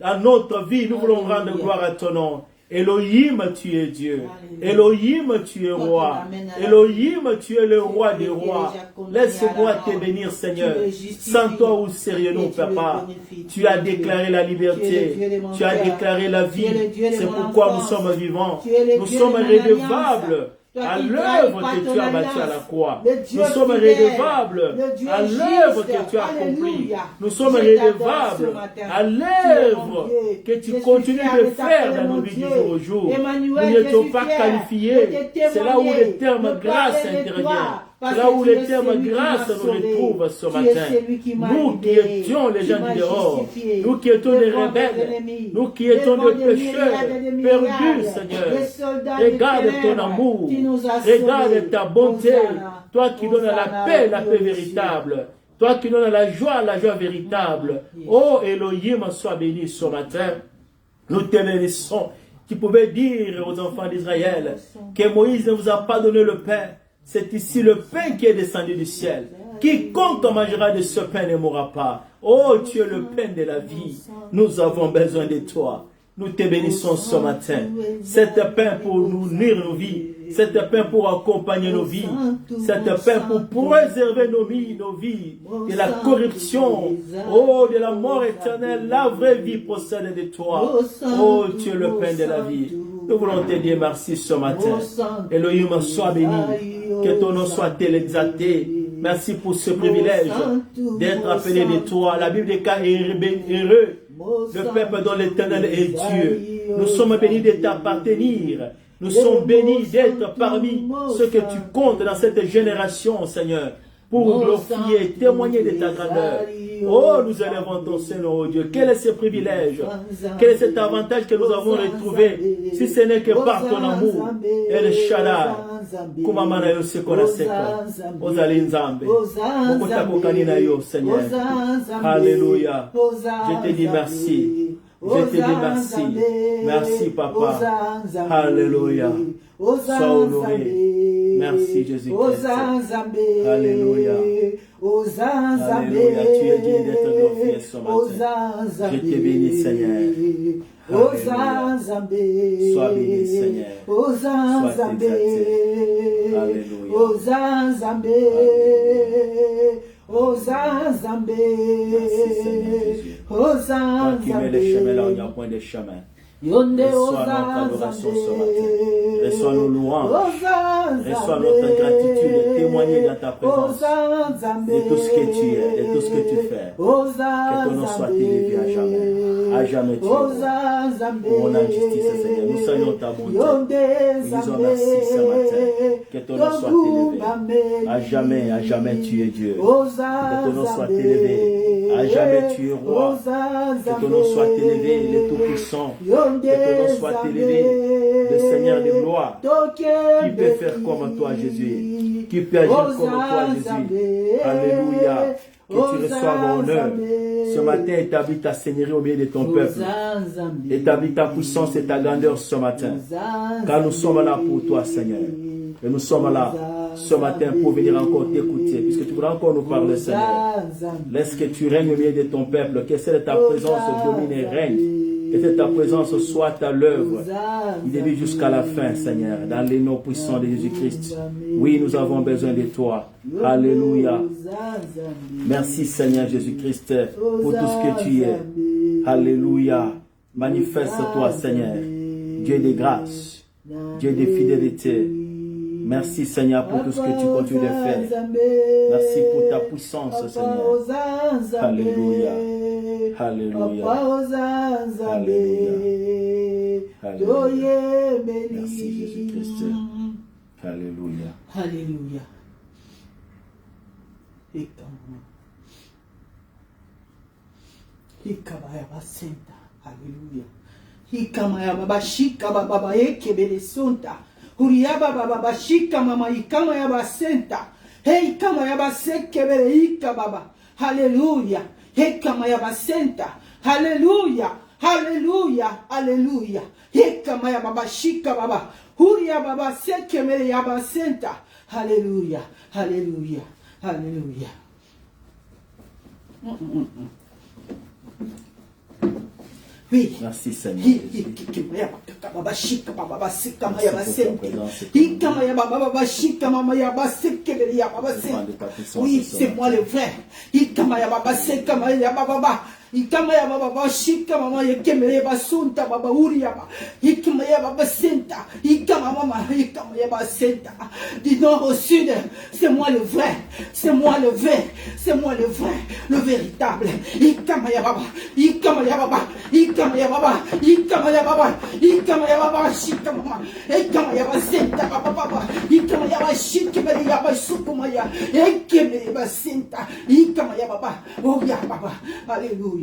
A: à notre vie, nous voulons
B: Alléluia.
A: rendre gloire à ton nom. Elohim, tu es Dieu.
B: Alléluia.
A: Elohim, tu es
B: Toi qui
A: roi.
B: l'amènes à la
A: Elohim, tu es le roi
B: Tu
A: des
B: es
A: rois.
B: déjà condamné
A: Laisse-moi
B: à la
A: te
B: mort.
A: bénir, Seigneur.
B: Tu le justifies.
A: Sans toi, où serions-nous,
B: Et tu le
A: Papa?
B: bénéficies.
A: Tu as
B: Tu es
A: déclaré la
B: Tu es
A: liberté.
B: le Dieu de mon
A: Tu as
B: cœur.
A: déclaré la
B: Tu es le
A: vie.
B: Dieu de
A: C'est
B: mon
A: pourquoi nous
B: enfance.
A: sommes vivants.
B: Tu es le
A: Nous
B: Dieu
A: sommes
B: de mon
A: redevables
B: alliance. Toi
A: à
B: qui
A: l'œuvre
B: trahis pas
A: que
B: ton
A: tu as bâtie à
B: alliance.
A: la croix.
B: Le Dieu
A: Nous sommes
B: fidèle.
A: redevables
B: Le Dieu
A: à l'œuvre
B: juste.
A: que tu as accomplie.
B: Alléluia.
A: Nous sommes
B: Je t'adore
A: redevables
B: ce matin.
A: à
B: Tu es mon
A: l'œuvre
B: Dieu.
A: que tu
B: Je suis
A: continues
B: fier
A: de
B: de
A: faire
B: t'appeler
A: dans
B: mon
A: nos vies du
B: Dieu.
A: jour au jour.
B: Emmanuel,
A: Nous
B: je
A: n'étions
B: suis
A: pas
B: fier
A: qualifiés.
B: de te
A: C'est là où
B: témoigner,
A: le terme
B: de
A: grâce
B: parler de
A: intervient.
B: toi, parce
A: C'est là
B: que
A: où
B: tu
A: le
B: es
A: terme
B: celui qui
A: grâce
B: m'a
A: nous
B: sauvé.
A: retrouve ce
B: Tu es
A: matin.
B: celui qui m'a
A: Nous qui
B: libéré,
A: étions les
B: qui
A: gens
B: m'a
A: du dehors,
B: justifié,
A: nous qui étions des
B: devant des
A: rebelles,
B: ennemis,
A: nous qui étions
B: devant
A: des
B: des
A: pécheurs,
B: myriades et des
A: perdus,
B: myriades,
A: Seigneur.
B: des soldats
A: Regarde
B: des
A: ton
B: ténèbres,
A: amour,
B: tu nous as
A: regarde
B: sauvés.
A: ta bonté,
B: Hosanna,
A: toi qui donnes la
B: Hosanna,
A: paix
B: gloire aux
A: véritable, toi qui donnes la joie véritable. Oh Elohim, sois béni ce matin. Nous te bénissons. Tu pouvais dire aux enfants d'Israël que Moïse ne vous a pas donné le pain. C'est ici le pain qui est descendu du ciel. Quiconque mangera de ce pain ne mourra pas. Oh, tu es le pain de la vie. Nous avons besoin de toi. Nous te bénissons ce matin. Cet pain pour nous nourrir nos vies. Cet pain pour accompagner nos vies. Cet pain pour préserver nos vies de la corruption. Oh, de la mort éternelle. La vraie vie procède de toi. Oh, tu es le pain de la vie. Nous voulons te dire merci ce matin. Elohim, sois béni. Que ton nom soit exalté. Merci pour ce privilège d'être appelé de toi. La Bible déclare heureux le peuple dont l'Éternel est Dieu. Nous sommes bénis de t'appartenir. Nous sommes bénis d'être parmi ceux que tu comptes dans cette génération, Seigneur, pour glorifier et témoigner de ta grandeur. Oh, nous élevons ton Seigneur, oh Dieu. Quel est ce privilège? Quel est cet avantage que nous avons retrouvé, si ce n'est que par ton amour? El Shaddai. Kumamana yo sekona seka. Ozali nzambe. Mokotako kanina yo, Seigneur. Alléluia. Je te dis merci. Je te dis merci. Merci, Papa. Alléluia. Sois honoré. Merci, Jésus-Christ. Alléluia. Alléluia. Tu es digne d'être glorifié ce matin. Je te bénis, Seigneur. Alléluia. Sois béni, Seigneur. Sois exalté. Alléluia. Merci, Seigneur Jésus. Toi qui mets les chemins là où il n'y a point de chemin. Reçois notre adoration ce matin. Reçois nos louanges. Reçois notre gratitude. Témoigner dans ta présence de tout ce que tu es, de tout ce que tu fais. Que ton nom soit élevé à jamais. À jamais tu es bon. Mon injustice, Seigneur. Nous saluons ta bonté. Nous disons merci ce matin. Que ton nom soit élevé. À jamais tu es Dieu. Que ton nom soit élevé. À jamais tu es roi. Que ton nom soit élevé, le Tout-Puissant. Que ton nom soit élevé, le Seigneur de gloire. Qui peut faire comme toi, Jésus? Qui peut agir comme toi, Jésus? Alléluia. Que tu reçoives honneur. Ce matin, établis ta seigneurie au milieu de ton peuple. Établis ta puissance et ta grandeur ce matin. Car nous sommes là pour toi, Seigneur. Et nous sommes là ce matin pour venir encore t'écouter, puisque tu voudras encore nous parler, Seigneur. Laisse que tu règnes au milieu de ton peuple, que celle de ta présence domine et règne. Que ta présence soit à l'œuvre, du début jusqu'à la fin, Seigneur, dans les noms puissants de Jésus-Christ. Oui, nous avons besoin de toi. Alléluia. Merci, Seigneur Jésus-Christ, pour tout ce que tu es. Alléluia. Manifeste-toi, Seigneur. Dieu de grâce, Dieu de fidélité. Merci, Seigneur, pour tout ce que tu continues de faire. Merci pour ta puissance, Seigneur. Alléluia. Alléluia. Alléluia. Alléluia. Merci, Jésus-Christ. Alléluia.
B: Alléluia. Alléluia. Hikamaya baba shika baba eke belesonta. Huriaba baba shika mama ikama ya basenta. Hey kama ya baseke bele ika baba. Hallelujah. Hey kama ya basenta. Hallelujah. Hallelujah. Hallelujah. Hey kama ya baba shika baba. Huria baba seke bele ya basenta. Hallelujah. Hallelujah. Hallelujah. Oui.
A: Merci Seigneur.
B: Oui, c'est moi le vrai. Ikamaya baba shika mama yekemele basunta baba uriaba ikamaya baba senta ikamama ikamaya baba senta du nord au sud. C'est moi le vrai, c'est moi le vrai, c'est moi le vrai, le véritable. Ikamaya baba ikamaya baba ikamaya baba ikamaya baba ikamaya baba shika mama ikamaya baba senta baba baba ikamaya baba shika baba yaba sukumaya ikemele baba senta ikamaya baba oh ya baba. Alléluia.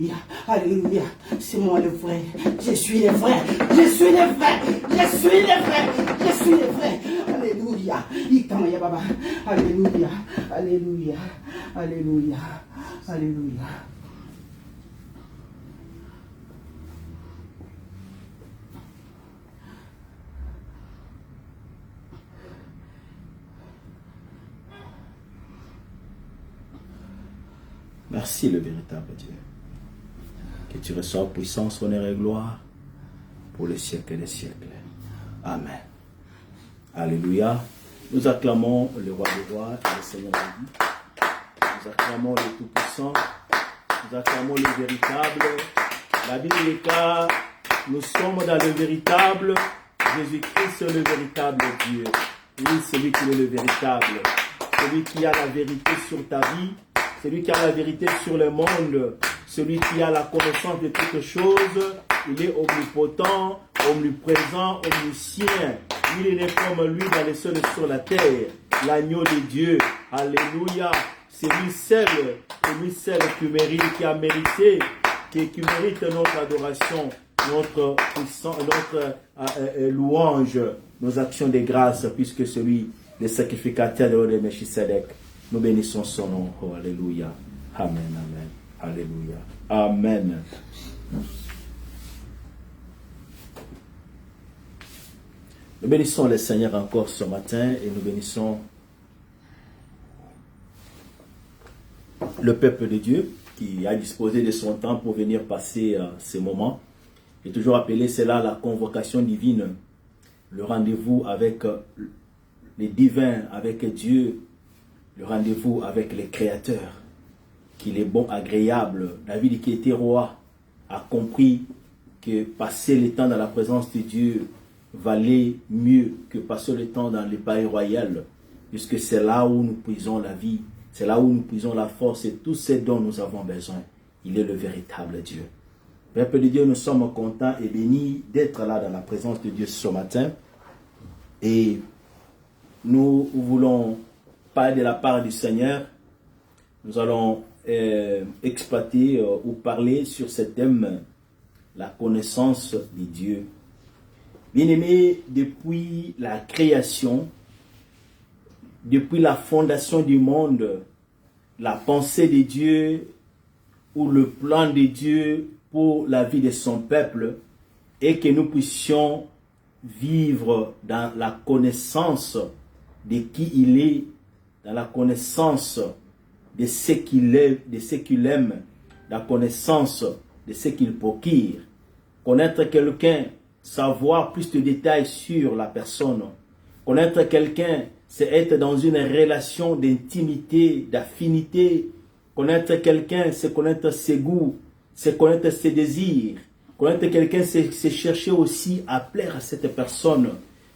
B: Alléluia. C'est moi le vrai. Je suis le vrai. Je suis le vrai. Je suis le vrai. Je suis le vrai. Alléluia. Ikamaya baba. Alléluia. Alléluia. Alléluia. Alléluia.
A: Merci le véritable Dieu. Que tu reçoives puissance, honneur et gloire pour les siècles des siècles. Amen. Alléluia. Nous acclamons le roi des rois et le Seigneur des vies. Nous acclamons le Tout-Puissant. Nous acclamons le véritable. La Bible déclare, nous sommes dans le véritable. Jésus-Christ, le véritable Dieu. Oui, celui qui est le véritable. Celui qui a la vérité sur ta vie. Celui qui a la vérité sur le monde. Celui qui a la connaissance de toutes choses. Il est omnipotent, omniprésent, omniscient. Il est comme lui dans les cieux sur la terre. L'agneau de Dieu. Alléluia. C'est lui seul qui mérite, qui a mérité, qui mérite notre adoration, notre puissance, notre louange, nos actions de grâce, puisque celui, le sacrificateur de l'ordre de Melchisedec. Nous bénissons son nom. Oh, alléluia. Amen, amen. Alléluia. Amen. Nous bénissons le Seigneur encore ce matin et nous bénissons le peuple de Dieu qui a disposé de son temps pour venir passer ces moments. Et toujours appelé cela la convocation divine, le rendez-vous avec les divins, avec Dieu, le rendez-vous avec les créateurs, qu'il est bon, agréable. David qui était roi a compris que passer le temps dans la présence de Dieu valait mieux que passer le temps dans le palais royal, puisque c'est là où nous puisons la vie, c'est là où nous puisons la force et tout ce dont nous avons besoin. Il est le véritable Dieu. Peuple de Dieu, nous sommes contents et bénis d'être là dans la présence de Dieu ce matin. Et nous voulons parler de la part du Seigneur. Nous allons exploiter ou parler sur ce thème la connaissance de Dieu. Bien-aimés, depuis la création, depuis la fondation du monde, la pensée de Dieu ou le plan de Dieu pour la vie de son peuple est que nous puissions vivre dans la connaissance de qui il est, dans la connaissance de ce qu'il est, de ce qu'il aime, la connaissance de ce qu'il procure. Connaître quelqu'un, savoir plus de détails sur la personne. Connaître quelqu'un, c'est être dans une relation d'intimité, d'affinité. Connaître quelqu'un, c'est connaître ses goûts, c'est connaître ses désirs. Connaître quelqu'un, c'est chercher aussi à plaire à cette personne.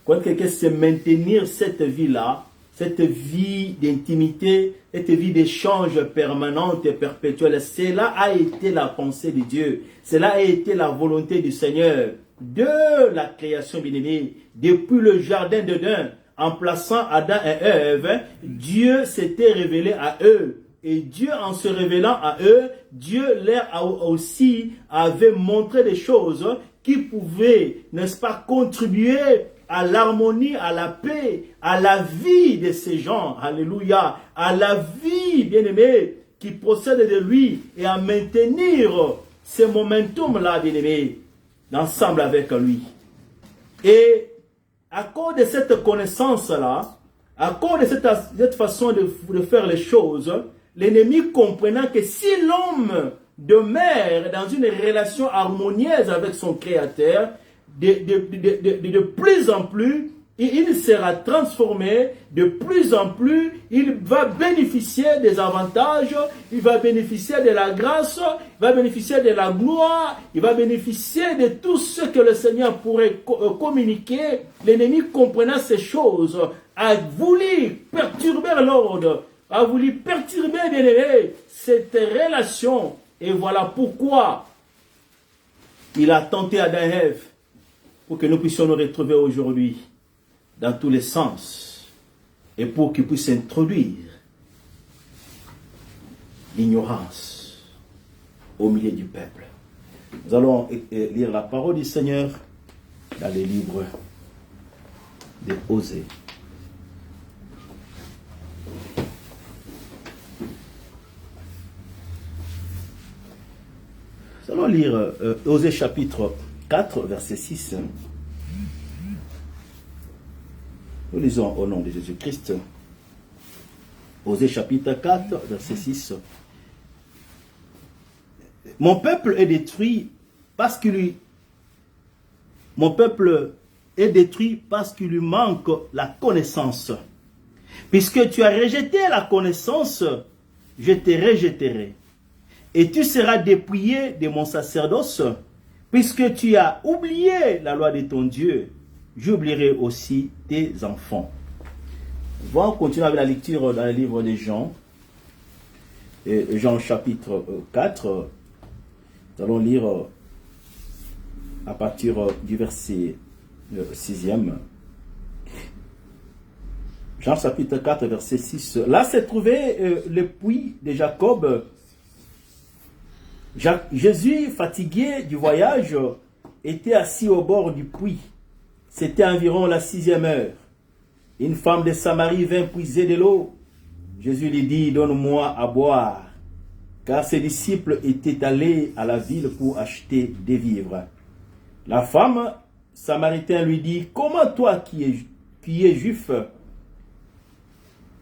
A: Connaître quelqu'un, c'est maintenir cette vie-là, cette vie d'intimité, cette vie d'échange permanente et perpétuelle. Cela a été la pensée de Dieu. Cela a été la volonté du Seigneur de la création bien-aimée. Depuis le jardin d'Éden, en plaçant Adam et Ève, Dieu s'était révélé à eux. Et Dieu, en se révélant à eux, Dieu leur a aussi avait montré des choses qui pouvaient, n'est-ce pas, contribuer à l'harmonie, à la paix, à la vie de ces gens. Alléluia. À la vie, bien-aimé, qui procède de lui et à maintenir ce momentum-là, bien-aimé, ensemble avec lui. Et à cause de cette connaissance-là, à cause de cette façon de faire les choses, l'ennemi comprenant que si l'homme demeure dans une relation harmonieuse avec son Créateur, de plus en plus, il sera transformé, de plus en plus, il va bénéficier des avantages, il va bénéficier de la grâce, il va bénéficier de la gloire, il va bénéficier de tout ce que le Seigneur pourrait communiquer. L'ennemi comprenant ces choses a voulu perturber l'ordre, a voulu perturber, bien aimé, cette relation. Et voilà pourquoi il a tenté Adam et Ève, pour que nous puissions nous retrouver aujourd'hui dans tous les sens et pour qu'il puisse introduire l'ignorance au milieu du peuple. Nous allons lire la parole du Seigneur dans les livres de Osée. Nous allons lire Osée chapitre 4, verset 6. Nous lisons au nom de Jésus-Christ. Osée chapitre 4, verset 6. Mon peuple est détruit parce qu'il lui... Mon peuple est détruit parce qu'il lui manque la connaissance. Puisque tu as rejeté la connaissance, je te rejetterai. Et tu seras dépouillé de mon sacerdoce. Puisque tu as oublié la loi de ton Dieu, j'oublierai aussi tes enfants. On va continuer avec la lecture dans le livre de Jean. Jean chapitre 4. Nous allons lire à partir du verset 6e. Jean chapitre 4, verset 6. Là s'est trouvé le puits de Jacob. Jésus, fatigué du voyage, était assis au bord du puits. C'était environ la 6e heure. Une femme de Samarie vint puiser de l'eau. Jésus lui dit, donne-moi à boire. Car ses disciples étaient allés à la ville pour acheter des vivres. La femme samaritaine lui dit, comment toi qui es juif,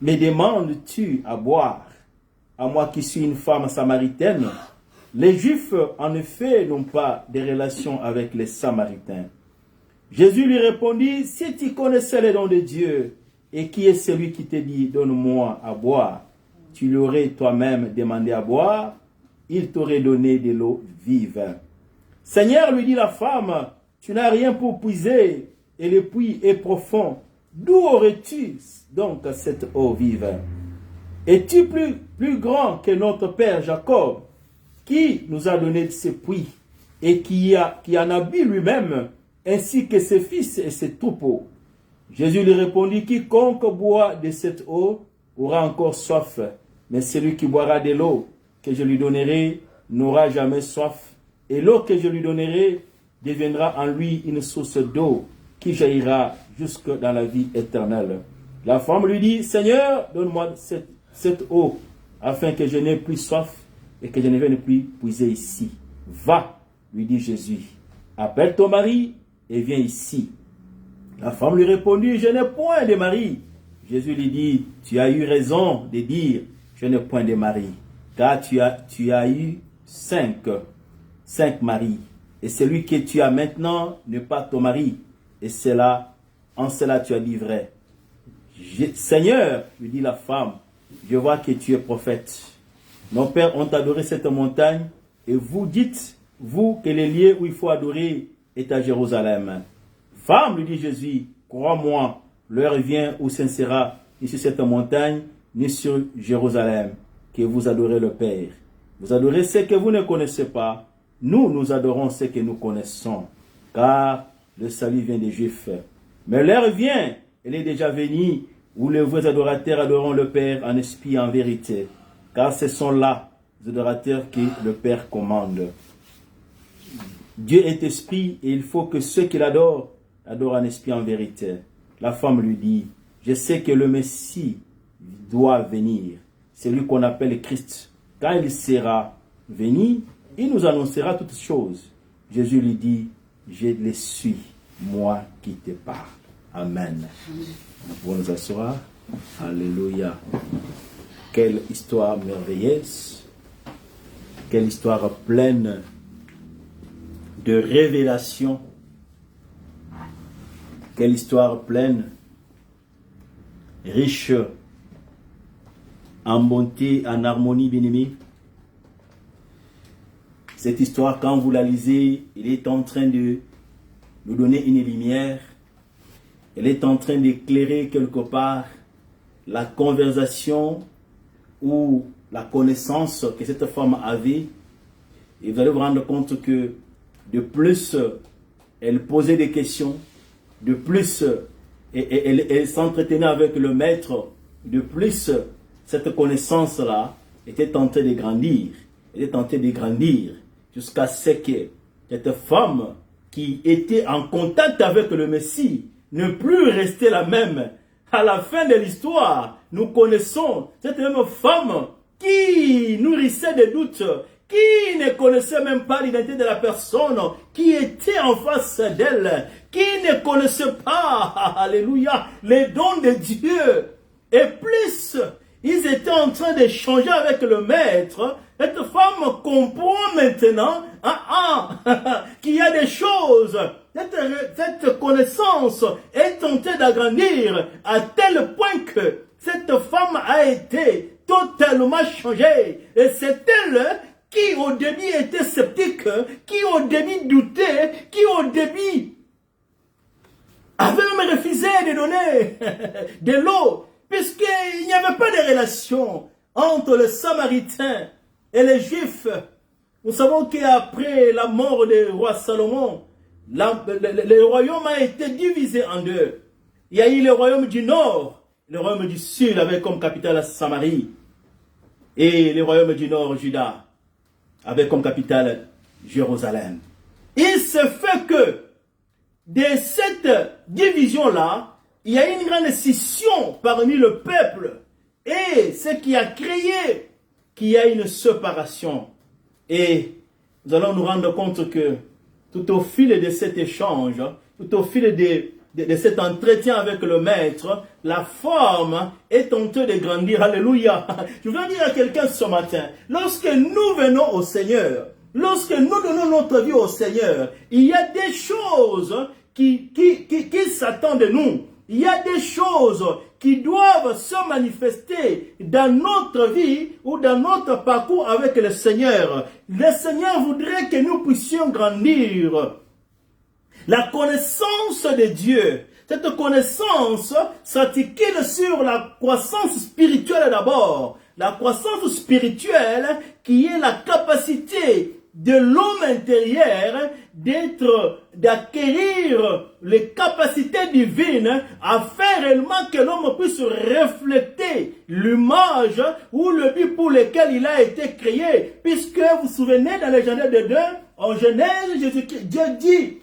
A: me demandes-tu à boire, à moi qui suis une femme samaritaine? Les Juifs, en effet, n'ont pas de relation avec les Samaritains. Jésus lui répondit, si tu connaissais les dons de Dieu, et qui est celui qui te dit, donne-moi à boire, tu l'aurais toi-même demandé à boire, il t'aurait donné de l'eau vive. Seigneur, lui dit la femme, tu n'as rien pour puiser, et le puits est profond. D'où aurais-tu donc cette eau vive? Es-tu plus grand que notre père Jacob, qui nous a donné ce puits, et qui en a bu lui-même, ainsi que ses fils et ses troupeaux? Jésus lui répondit, quiconque boit de cette eau aura encore soif, mais celui qui boira de l'eau que je lui donnerai n'aura jamais soif.
C: et l'eau que je lui donnerai deviendra en lui une source d'eau qui jaillira jusque dans la vie éternelle. La femme lui dit, Seigneur, donne-moi cette eau, afin que je n'ai plus soif et que je ne vienne plus puiser ici. Va, lui dit Jésus, appelle ton mari et viens ici. La femme lui répondit, je n'ai point de mari. Jésus lui dit, tu as eu raison de dire, je n'ai point de mari, car tu as eu cinq maris, et celui que tu as maintenant n'est pas ton mari, et en cela tu as dit vrai. Seigneur, lui dit la femme, je vois que tu es prophète. Nos pères ont adoré cette montagne, et vous dites, vous, que le lieu où il faut adorer est à Jérusalem. Femme, lui dit Jésus, crois-moi, l'heure vient où ce ne sera ni sur cette montagne, ni sur Jérusalem, que vous adorez le Père. Vous adorez ce que vous ne connaissez pas. Nous adorons ce que nous connaissons, car le salut vient des Juifs. Mais l'heure vient, elle est déjà venue, où les vrais adorateurs adoreront le Père en esprit et en vérité, car ce sont là les adorateurs que le Père commande. Dieu est esprit et il faut que ceux qui l'adorent adorent en esprit et en vérité. La femme lui dit, je sais que le Messie doit venir, c'est lui qu'on appelle le Christ. Quand il sera venu, il nous annoncera toutes choses. Jésus lui dit, je le suis, moi qui te parle. Amen. Nous pouvons nous asseoir. Alléluia. Quelle histoire merveilleuse. Quelle histoire pleine de révélations. Quelle histoire pleine, riche en bonté, en harmonie, bien-aimée. Cette histoire, quand vous la lisez, elle est en train de nous donner une lumière. Elle est en train d'éclairer quelque part la conversation ou la connaissance que cette femme avait. Et vous allez vous rendre compte que de plus, elle posait des questions. De plus, elle s'entretenait avec le maître. De plus, cette connaissance-là était tentée de grandir. Elle était tentée de grandir jusqu'à ce que cette femme qui était en contact avec le Messie ne plus rester la même. À la fin de l'histoire, nous connaissons cette même femme qui nourrissait des doutes, qui ne connaissait même pas l'identité de la personne qui était en face d'elle, qui ne connaissait pas, alléluia, les dons de Dieu. Et plus ils étaient en train d'échanger avec le maître, cette femme comprend maintenant qu'il y a des choses. Cette connaissance est tentée d'agrandir à tel point que cette femme a été totalement changée. Et c'est elle qui au début était sceptique, qui au début doutait, qui au début avait même refusé de donner de l'eau, puisqu'il n'y avait pas de relation entre les Samaritains et les Juifs. Nous savons qu'après la mort du roi Salomon, le royaume a été divisé en deux. Il y a eu le royaume du nord, le royaume du sud avec comme capitale Samarie, et le royaume du nord, Juda, avec comme capitale Jérusalem. Il se fait que de cette division-là, il y a une grande scission parmi le peuple. Et ce qui a créé qu'il y a une séparation. Et nous allons nous rendre compte que tout au fil de cet échange, tout au fil de cet entretien avec le maître, la forme est tentée de grandir. Alléluia. Je veux dire à quelqu'un ce matin, lorsque nous venons au Seigneur, lorsque nous donnons notre vie au Seigneur, il y a des choses qui s'attendent de nous. Il y a des choses qui doivent se manifester dans notre vie ou dans notre parcours avec le Seigneur. Le Seigneur voudrait que nous puissions grandir. La connaissance de Dieu, cette connaissance s'articule sur la croissance spirituelle d'abord. La croissance spirituelle qui est la capacité de l'homme intérieur d'acquérir les capacités divines afin réellement que l'homme puisse refléter l'image ou le but pour lequel il a été créé. Puisque vous vous souvenez dans le Genèse de 2, en Genèse, Dieu dit,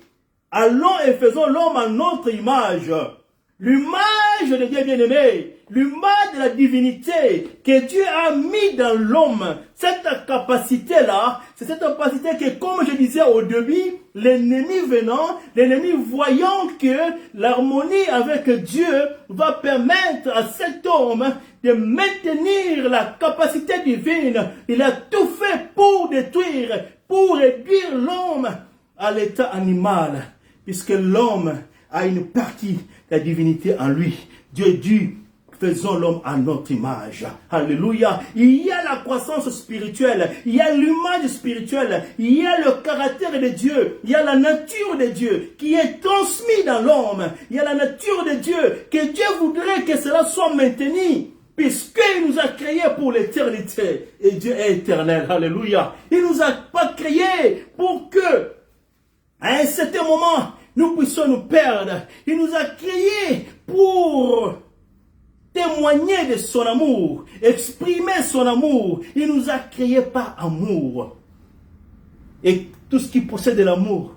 C: allons et faisons l'homme à notre image. L'image de Dieu bien-aimé, l'image de la divinité que Dieu a mis dans l'homme, cette capacité-là, c'est cette capacité que, comme je disais au début, l'ennemi venant, l'ennemi voyant que l'harmonie avec Dieu va permettre à cet homme de maintenir la capacité divine. Il a tout fait pour détruire, pour réduire l'homme à l'état animal, puisque l'homme a une partie de la divinité en lui. Dieu dit, faisons l'homme à notre image. Alléluia. Il y a la croissance spirituelle, il y a l'image spirituelle, il y a le caractère de Dieu, il y a la nature de Dieu qui est transmise dans l'homme. Il y a la nature de Dieu, que Dieu voudrait que cela soit maintenu, puisqu'il nous a créés pour l'éternité. Et Dieu est éternel. Alléluia. Il ne nous a pas créés pour que, à un certain moment, nous puissions nous perdre. Il nous a créés pour témoigner de son amour, exprimer son amour. Il nous a créés par amour. Et tout ce qui possède de l'amour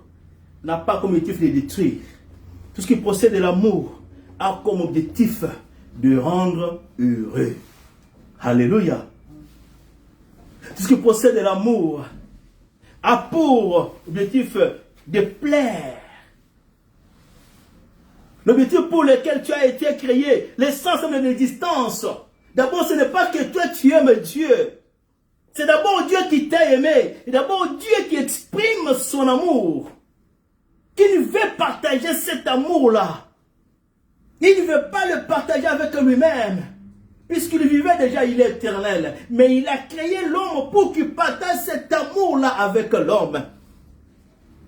C: n'a pas comme objectif de détruire. Tout ce qui possède de l'amour a comme objectif de rendre heureux. Alléluia. Tout ce qui possède de l'amour a pour objectif de plaire. L'objectif pour lequel tu as été créé, l'essence de l'existence. D'abord, ce n'est pas que toi tu aimes Dieu. C'est d'abord Dieu qui t'a aimé. Et d'abord Dieu qui exprime son amour. Qui veut partager cet amour-là. Il ne veut pas le partager avec lui-même. Puisqu'il vivait déjà, il est éternel. Mais il a créé l'homme pour qu'il partage cet amour-là avec l'homme.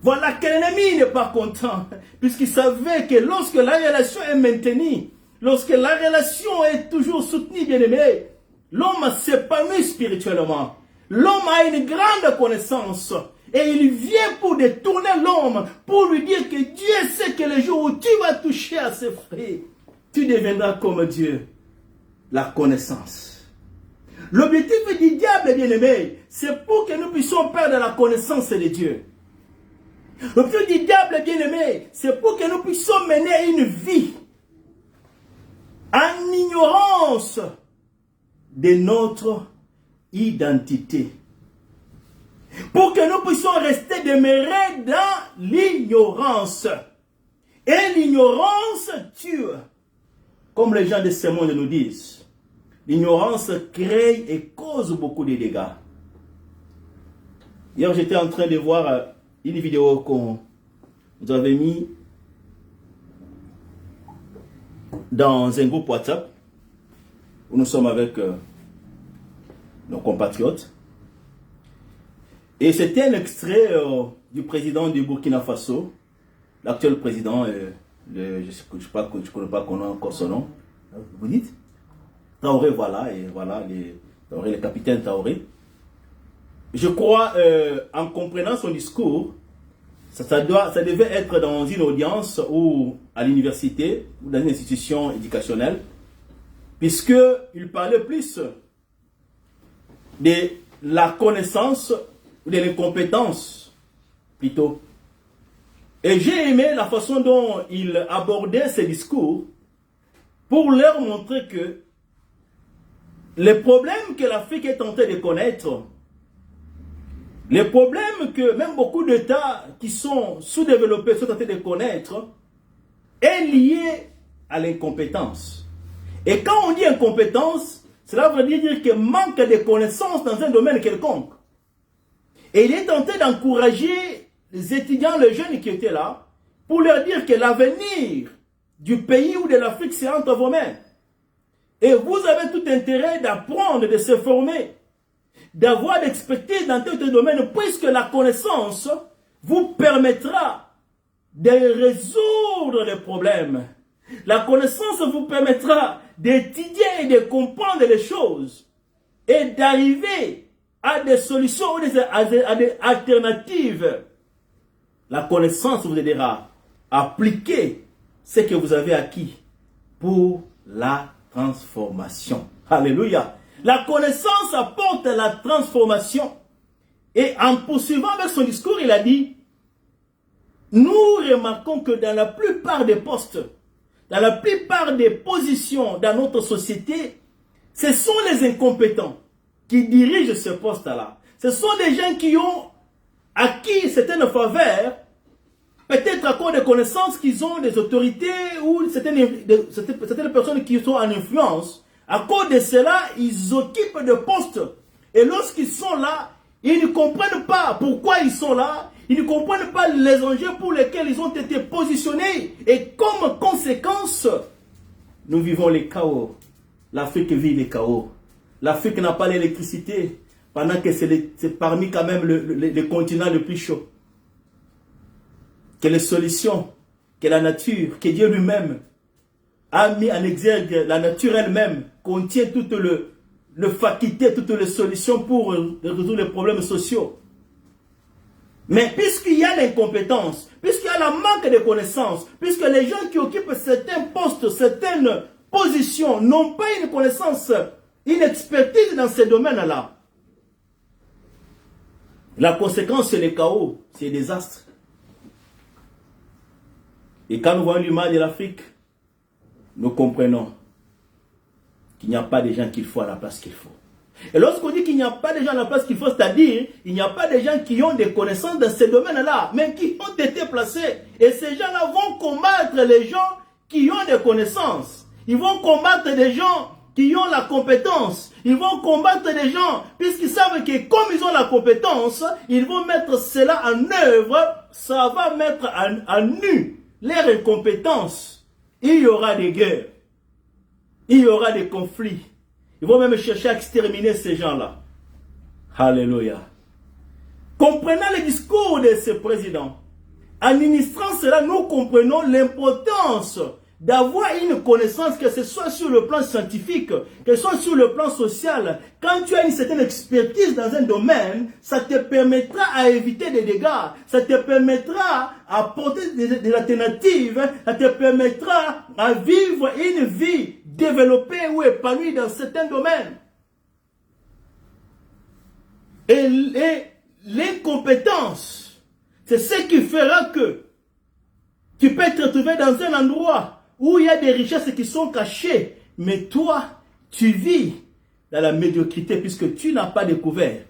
C: Voilà que l'ennemi n'est pas content, puisqu'il savait que lorsque la relation est maintenue, lorsque la relation est toujours soutenue, bien aimé, l'homme s'épanouit spirituellement. L'homme a une grande connaissance, et il vient pour détourner l'homme, pour lui dire que Dieu sait que le jour où tu vas toucher à ses fruits, tu deviendras comme Dieu. La connaissance. L'objectif du diable, bien aimé, c'est pour que nous puissions perdre la connaissance de Dieu. Le but du diable, bien-aimé, c'est pour que nous puissions mener une vie en ignorance de notre identité. Pour que nous puissions rester demeurés dans l'ignorance. Et l'ignorance tue. Comme les gens de ce monde nous disent. L'ignorance crée et cause beaucoup de dégâts. Hier, j'étais en train de voir une vidéo qu'on nous avait mis dans un groupe WhatsApp où nous sommes avec nos compatriotes. Et c'était un extrait du président du Burkina Faso, l'actuel président, je ne connais pas encore son nom. Vous dites Traoré, voilà, et voilà, Traoré, le capitaine Traoré. Je crois, en comprenant son discours, ça devait être dans une audience ou à l'université ou dans une institution éducationnelle, puisqu'il parlait plus de la connaissance ou de l'incompétence, plutôt. Et j'ai aimé la façon dont il abordait ses discours pour leur montrer que les problèmes que l'Afrique est en train de connaître, les problèmes que même beaucoup d'États qui sont sous-développés sont en train de connaître, est lié à l'incompétence. Et quand on dit incompétence, cela veut dire qu'il manque de connaissances dans un domaine quelconque. Et il est tenté d'encourager les étudiants, les jeunes qui étaient là, pour leur dire que l'avenir du pays ou de l'Afrique, c'est entre vos mains. Et vous avez tout intérêt d'apprendre, de se former, d'avoir d'expertise dans tout domaine, puisque la connaissance vous permettra de résoudre les problèmes. La connaissance vous permettra d'étudier et de comprendre les choses et d'arriver à des solutions ou à des alternatives La connaissance vous aidera à appliquer ce que vous avez acquis pour la transformation. Alléluia. La connaissance apporte la transformation. Et en poursuivant avec son discours, il a dit, nous remarquons que dans la plupart des postes, dans la plupart des positions dans notre société, ce sont les incompétents qui dirigent ce poste-là. Ce sont des gens qui ont acquis certaines faveurs, peut-être à cause des connaissances qu'ils ont des autorités ou certaines personnes qui sont en influence. À cause de cela, ils occupent des postes. Et lorsqu'ils sont là, ils ne comprennent pas pourquoi ils sont là. Ils ne comprennent pas les enjeux pour lesquels ils ont été positionnés. Et comme conséquence, nous vivons les chaos. L'Afrique vit les chaos. L'Afrique n'a pas l'électricité, pendant que c'est parmi quand même les continents les plus chauds. Que les solutions, que la nature, que Dieu lui-même a mis en exergue, la nature elle-même contient toute le faculté, toutes les solutions pour résoudre les problèmes sociaux. Mais puisqu'il y a l'incompétence, puisqu'il y a la manque de connaissances, puisque les gens qui occupent certains postes, certaines positions n'ont pas une connaissance, une expertise dans ces domaines-là, la conséquence c'est le chaos, c'est le désastre. Et quand nous voyons l'image de l'Afrique, nous comprenons qu'il n'y a pas de gens qu'il faut à la place qu'il faut. Et lorsqu'on dit qu'il n'y a pas de gens à la place qu'il faut, c'est-à-dire il n'y a pas de gens qui ont des connaissances dans ces domaines-là, mais qui ont été placés. Et ces gens-là vont combattre les gens qui ont des connaissances. Ils vont combattre des gens qui ont la compétence. Ils vont combattre des gens, puisqu'ils savent que comme ils ont la compétence, ils vont mettre cela en œuvre. Ça va mettre à nu leur incompétence. Il y aura des guerres. Il y aura des conflits. Ils vont même chercher à exterminer ces gens-là. Alléluia. Comprenant le discours de ce président, administrant cela, nous comprenons l'importance d'avoir une connaissance, que ce soit sur le plan scientifique, que ce soit sur le plan social. Quand tu as une certaine expertise dans un domaine, ça te permettra à éviter des dégâts, ça te permettra à apporter des alternatives, ça te permettra à vivre une vie développée ou épanouie dans certains domaines. Et l'incompétence, c'est ce qui fera que tu peux te retrouver dans un endroit où il y a des richesses qui sont cachées, mais toi, tu vis dans la médiocrité puisque tu n'as pas découvert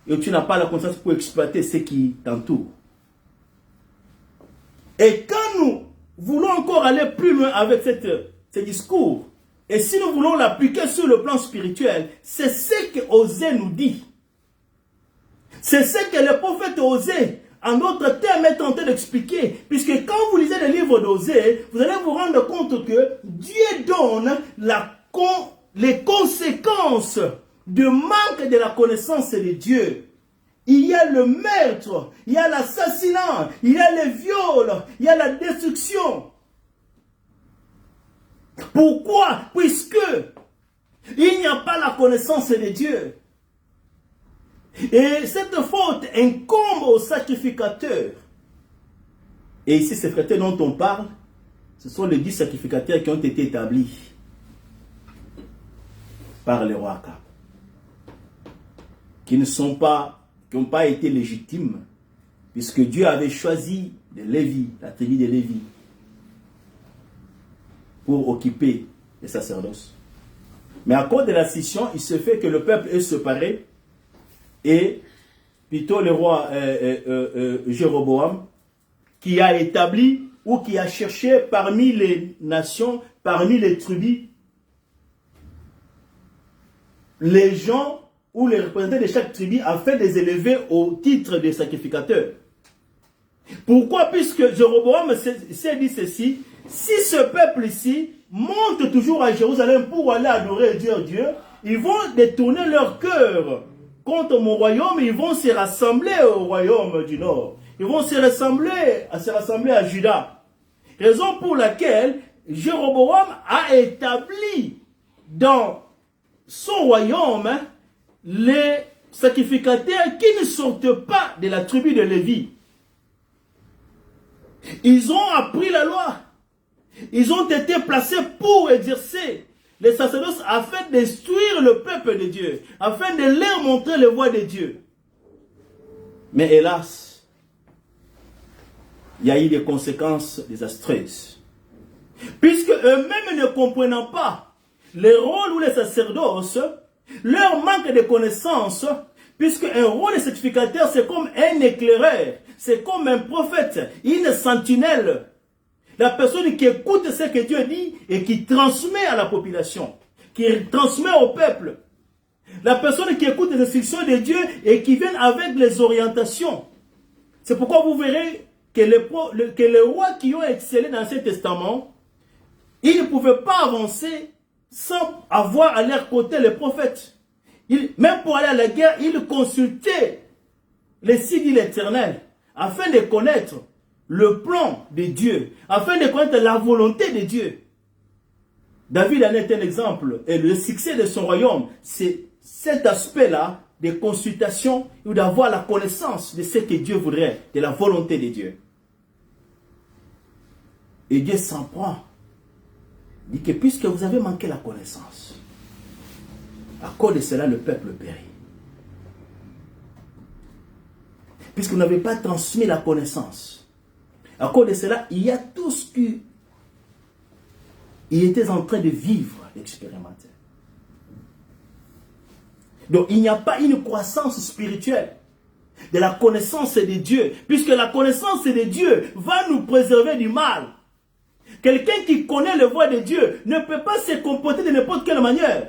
C: et tu n'as pas la conscience pour exploiter ce qui t'entoure. Et quand nous voulons encore aller plus loin avec ce discours, et si nous voulons l'appliquer sur le plan spirituel, c'est ce que Osée nous dit. C'est ce que le prophète Osée, en d'autres termes, est tenté d'expliquer. Puisque quand vous lisez le livre d'Osée, vous allez vous rendre compte que Dieu donne les conséquences du manque de la connaissance de Dieu. Il y a le meurtre, il y a l'assassinat, il y a le viol, il y a la destruction. Pourquoi? Puisque il n'y a pas la connaissance de Dieu. Et cette faute incombe au sacrificateur. Et ici, ces frères dont on parle, ce sont les 10 sacrificateurs qui ont été établis par le roi Akab, qui n'ont pas été légitimes, puisque Dieu avait choisi de Lévi, la tribu de Lévi, pour occuper les sacerdoces. Mais à cause de la scission, il se fait que le peuple est séparé. Et plutôt le roi Jéroboam, qui a établi ou qui a cherché parmi les nations, parmi les tribus, les gens ou les représentants de chaque tribu afin de les élever au titre des sacrificateurs. Pourquoi? Puisque Jéroboam s'est dit ceci: si ce peuple ici monte toujours à Jérusalem pour aller adorer Dieu, ils vont détourner leur cœur contre mon royaume, ils vont se rassembler au royaume du Nord. Ils vont se rassembler à Juda. Raison pour laquelle Jéroboam a établi dans son royaume les sacrificateurs qui ne sortent pas de la tribu de Lévi. Ils ont appris la loi. Ils ont été placés pour exercer les sacerdoces afin d'instruire le peuple de Dieu, afin de leur montrer les voies de Dieu. Mais hélas, il y a eu des conséquences désastreuses. Puisque eux-mêmes ne comprenant pas les rôles ou les sacerdoces, leur manque de connaissances, puisque un rôle de sacrificateur, c'est comme un éclaireur, c'est comme un prophète, une sentinelle. La personne qui écoute ce que Dieu dit et qui transmet à la population, qui transmet au peuple. La personne qui écoute les instructions de Dieu et qui vient avec les orientations. C'est pourquoi vous verrez que les rois qui ont excellé dans l'Ancien Testament, ils ne pouvaient pas avancer sans avoir à leur côté les prophètes. Même pour aller à la guerre, ils consultaient les signes de l'Éternel afin de connaître le plan de Dieu, afin de connaître la volonté de Dieu. David en est un exemple, et le succès de son royaume, c'est cet aspect-là de consultation ou d'avoir la connaissance de ce que Dieu voudrait, de la volonté de Dieu. Et Dieu s'en prend. Il dit que puisque vous avez manqué la connaissance, à cause de cela, le peuple périt. Puisque vous n'avez pas transmis la connaissance, à cause de cela, il y a tout ce qu'il était en train de vivre, d'expérimenter. Donc, il n'y a pas une croissance spirituelle de la connaissance de Dieu, puisque la connaissance de Dieu va nous préserver du mal. Quelqu'un qui connaît le voie de Dieu ne peut pas se comporter de n'importe quelle manière.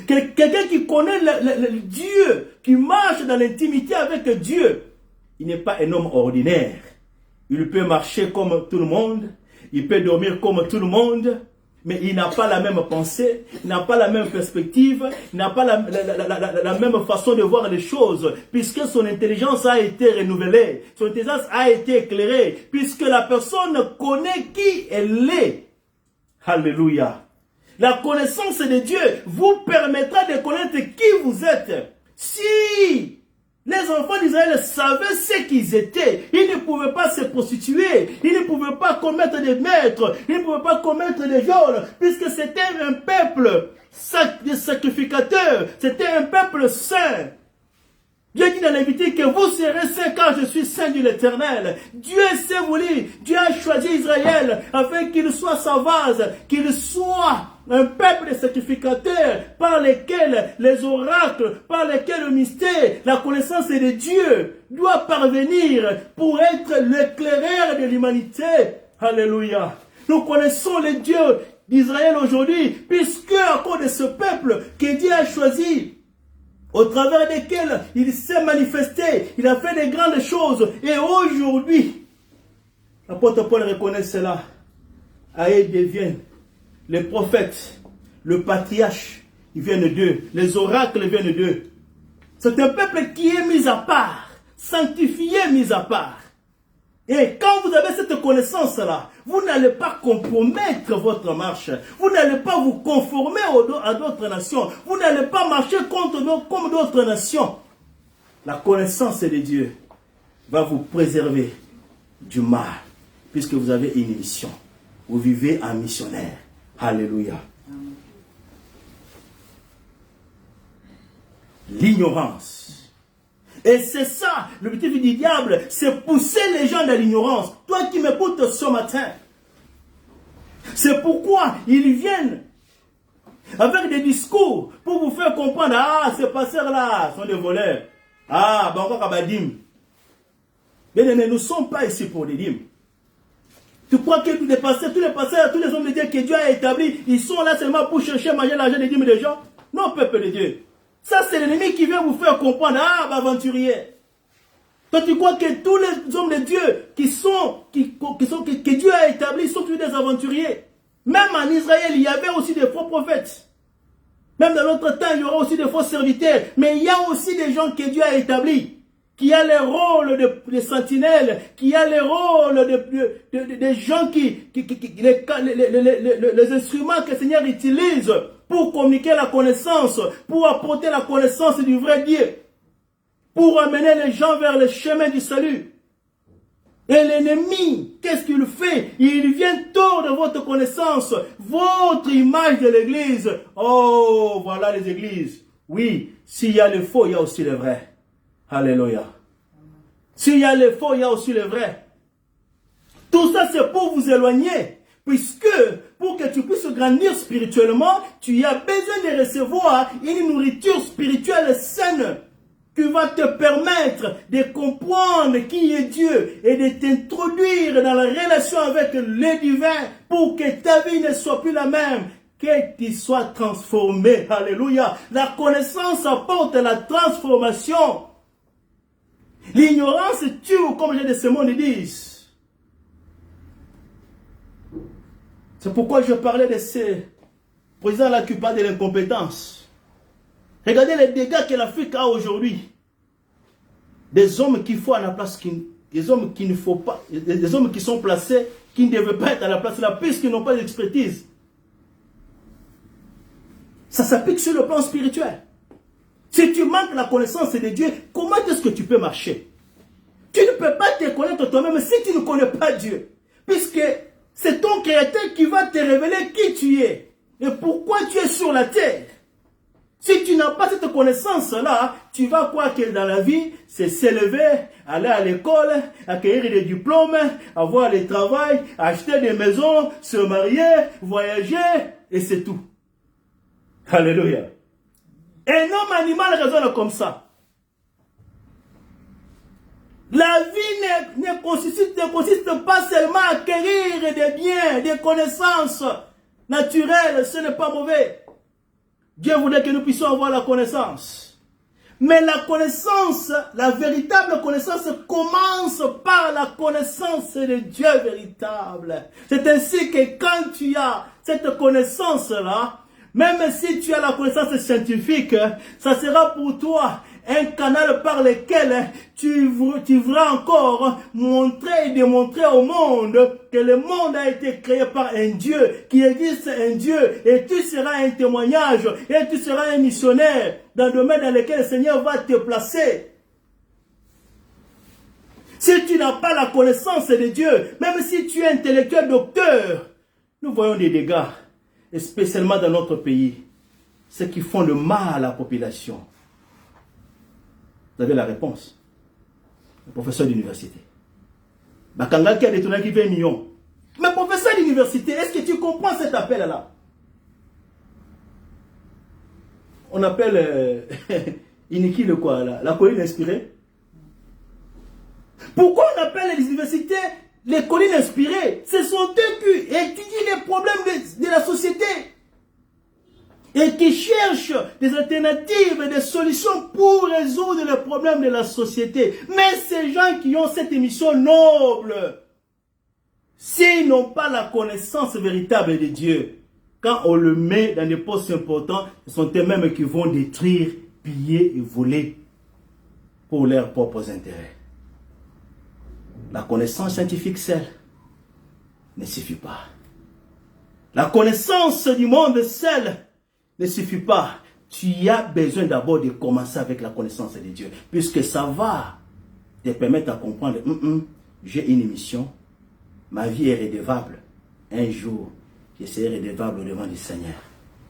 C: Quelqu'un qui connaît le Dieu, qui marche dans l'intimité avec Dieu, il n'est pas un homme ordinaire. Il peut marcher comme tout le monde, il peut dormir comme tout le monde, mais il n'a pas la même pensée, il n'a pas la même perspective, il n'a pas la même façon de voir les choses, puisque son intelligence a été renouvelée, son intelligence a été éclairée, puisque la personne connaît qui elle est. Alléluia. La connaissance de Dieu vous permettra de connaître qui vous êtes. Si les enfants d'Israël savaient ce qu'ils étaient, ils ne pouvaient pas se prostituer, ils ne pouvaient pas commettre des meurtres, ils ne pouvaient pas commettre des viols, puisque c'était un peuple de sacrificateurs, c'était un peuple saint. Dieu dit dans l'Lévitique que vous serez saints car je suis saint, dit l'Éternel. Dieu s'est voulu, Dieu a choisi Israël afin qu'il soit sa vase, qu'il soit un peuple de sacrificateurs par lesquels les oracles, par lesquels le mystère, la connaissance de Dieu doit parvenir pour être l'éclaireur de l'humanité. Alléluia. Nous connaissons les dieux d'Israël aujourd'hui, puisque à cause de ce peuple que Dieu a choisi, au travers desquels il s'est manifesté, il a fait de grandes choses. Et aujourd'hui, l'apôtre Paul reconnaît cela. Aïe deviennent les prophètes, le patriarche, ils viennent d'eux. Les oracles viennent d'eux. C'est un peuple qui est mis à part, sanctifié, mis à part. Et quand vous avez cette connaissance-là, vous n'allez pas compromettre votre marche. Vous n'allez pas vous conformer à d'autres nations. Vous n'allez pas marcher comme d'autres nations. La connaissance de Dieu va vous préserver du mal, puisque vous avez une mission. Vous vivez en missionnaire. Alléluia. L'ignorance. Et c'est ça, l'objectif du diable, c'est pousser les gens dans l'ignorance. Toi qui m'écoutes ce matin, c'est pourquoi ils viennent avec des discours pour vous faire comprendre, ah, ces passeurs-là sont des voleurs. Ah, ben encore kabadim. Mais nous ne sommes pas ici pour des dîmes. Tu crois que tous les pasteurs, tous les hommes de Dieu que Dieu a établis, ils sont là seulement pour chercher à manger l'argent des dîmes des gens? Non, peuple de Dieu. Ça, c'est l'ennemi qui vient vous faire comprendre. Ah, bah, aventurier. Toi, tu crois que tous les hommes de Dieu que Dieu a établis sont tous des aventuriers. Même en Israël, il y avait aussi des faux prophètes. Même dans notre temps, il y aura aussi des faux serviteurs. Mais il y a aussi des gens que Dieu a établis, qui a le rôle de sentinelles, qui a le rôle de gens les instruments que le Seigneur utilise pour communiquer la connaissance, pour apporter la connaissance du vrai Dieu, pour amener les gens vers le chemin du salut. Et l'ennemi, qu'est-ce qu'il fait? Il vient tordre votre connaissance, votre image de l'église. Oh, voilà les églises. Oui, s'il y a le faux, il y a aussi le vrai. Alléluia. S'il y a le faux, il y a aussi le vrai. Tout ça, c'est pour vous éloigner. Puisque, pour que tu puisses grandir spirituellement, tu as besoin de recevoir une nourriture spirituelle saine qui va te permettre de comprendre qui est Dieu et de t'introduire dans la relation avec le divin pour que ta vie ne soit plus la même, que tu sois transformé. Alléluia. La connaissance apporte la transformation. L'ignorance tue, comme j'ai de ce monde disent. C'est pourquoi je parlais de ces présidents-là qui parlent de l'incompétence. Regardez les dégâts que l'Afrique a aujourd'hui. Des hommes qu'il faut à la place, des hommes qu'il ne faut pas, des hommes qui sont placés, qui ne devaient pas être à la place là, puisqu'ils n'ont pas d'expertise. Ça s'applique sur le plan spirituel. Si tu manques la connaissance de Dieu, comment est-ce que tu peux marcher? Tu ne peux pas te connaître toi-même si tu ne connais pas Dieu. Puisque c'est ton Créateur qui va te révéler qui tu es et pourquoi tu es sur la terre. Si tu n'as pas cette connaissance-là, tu vas croire que dans la vie, c'est s'élever, aller à l'école, acquérir des diplômes, avoir le travail, acheter des maisons, se marier, voyager, et c'est tout. Alléluia. Un homme animal raisonne comme ça. La vie ne consiste pas seulement à acquérir des biens, des connaissances naturelles, ce n'est pas mauvais. Dieu voudrait que nous puissions avoir la connaissance. Mais la connaissance, la véritable connaissance commence par la connaissance de Dieu véritable. C'est ainsi que quand tu as cette connaissance-là, même si tu as la connaissance scientifique, ça sera pour toi un canal par lequel tu voudras encore montrer et démontrer au monde que le monde a été créé par un Dieu, qu'il existe un Dieu, et tu seras un témoignage, et tu seras un missionnaire dans le domaine dans lequel le Seigneur va te placer. Si tu n'as pas la connaissance de Dieu, même si tu es intellectuel docteur, nous voyons des dégâts, et spécialement dans notre pays, ceux qui font le mal à la population. Vous avez la réponse. Le professeur d'université. Bakanga qui a détourné qui 20 millions. Mais professeur d'université, est-ce que tu comprends cet appel-là? On appelle Iniki le quoi là? La colline inspirée. Pourquoi on appelle les universités les collines inspirées? Ce sont eux qui étudient les problèmes de la société. Et qui cherchent des alternatives et des solutions pour résoudre les problèmes de la société. Mais ces gens qui ont cette émission noble, s'ils n'ont pas la connaissance véritable de Dieu, quand on le met dans des postes importants, ce sont eux-mêmes qui vont détruire, piller et voler pour leurs propres intérêts. La connaissance scientifique seule ne suffit pas. La connaissance du monde seule ne suffit pas. Tu as besoin d'abord de commencer avec la connaissance de Dieu. Puisque ça va te permettre de comprendre, j'ai une mission, ma vie est redevable. Un jour, je serai redevable devant le Seigneur,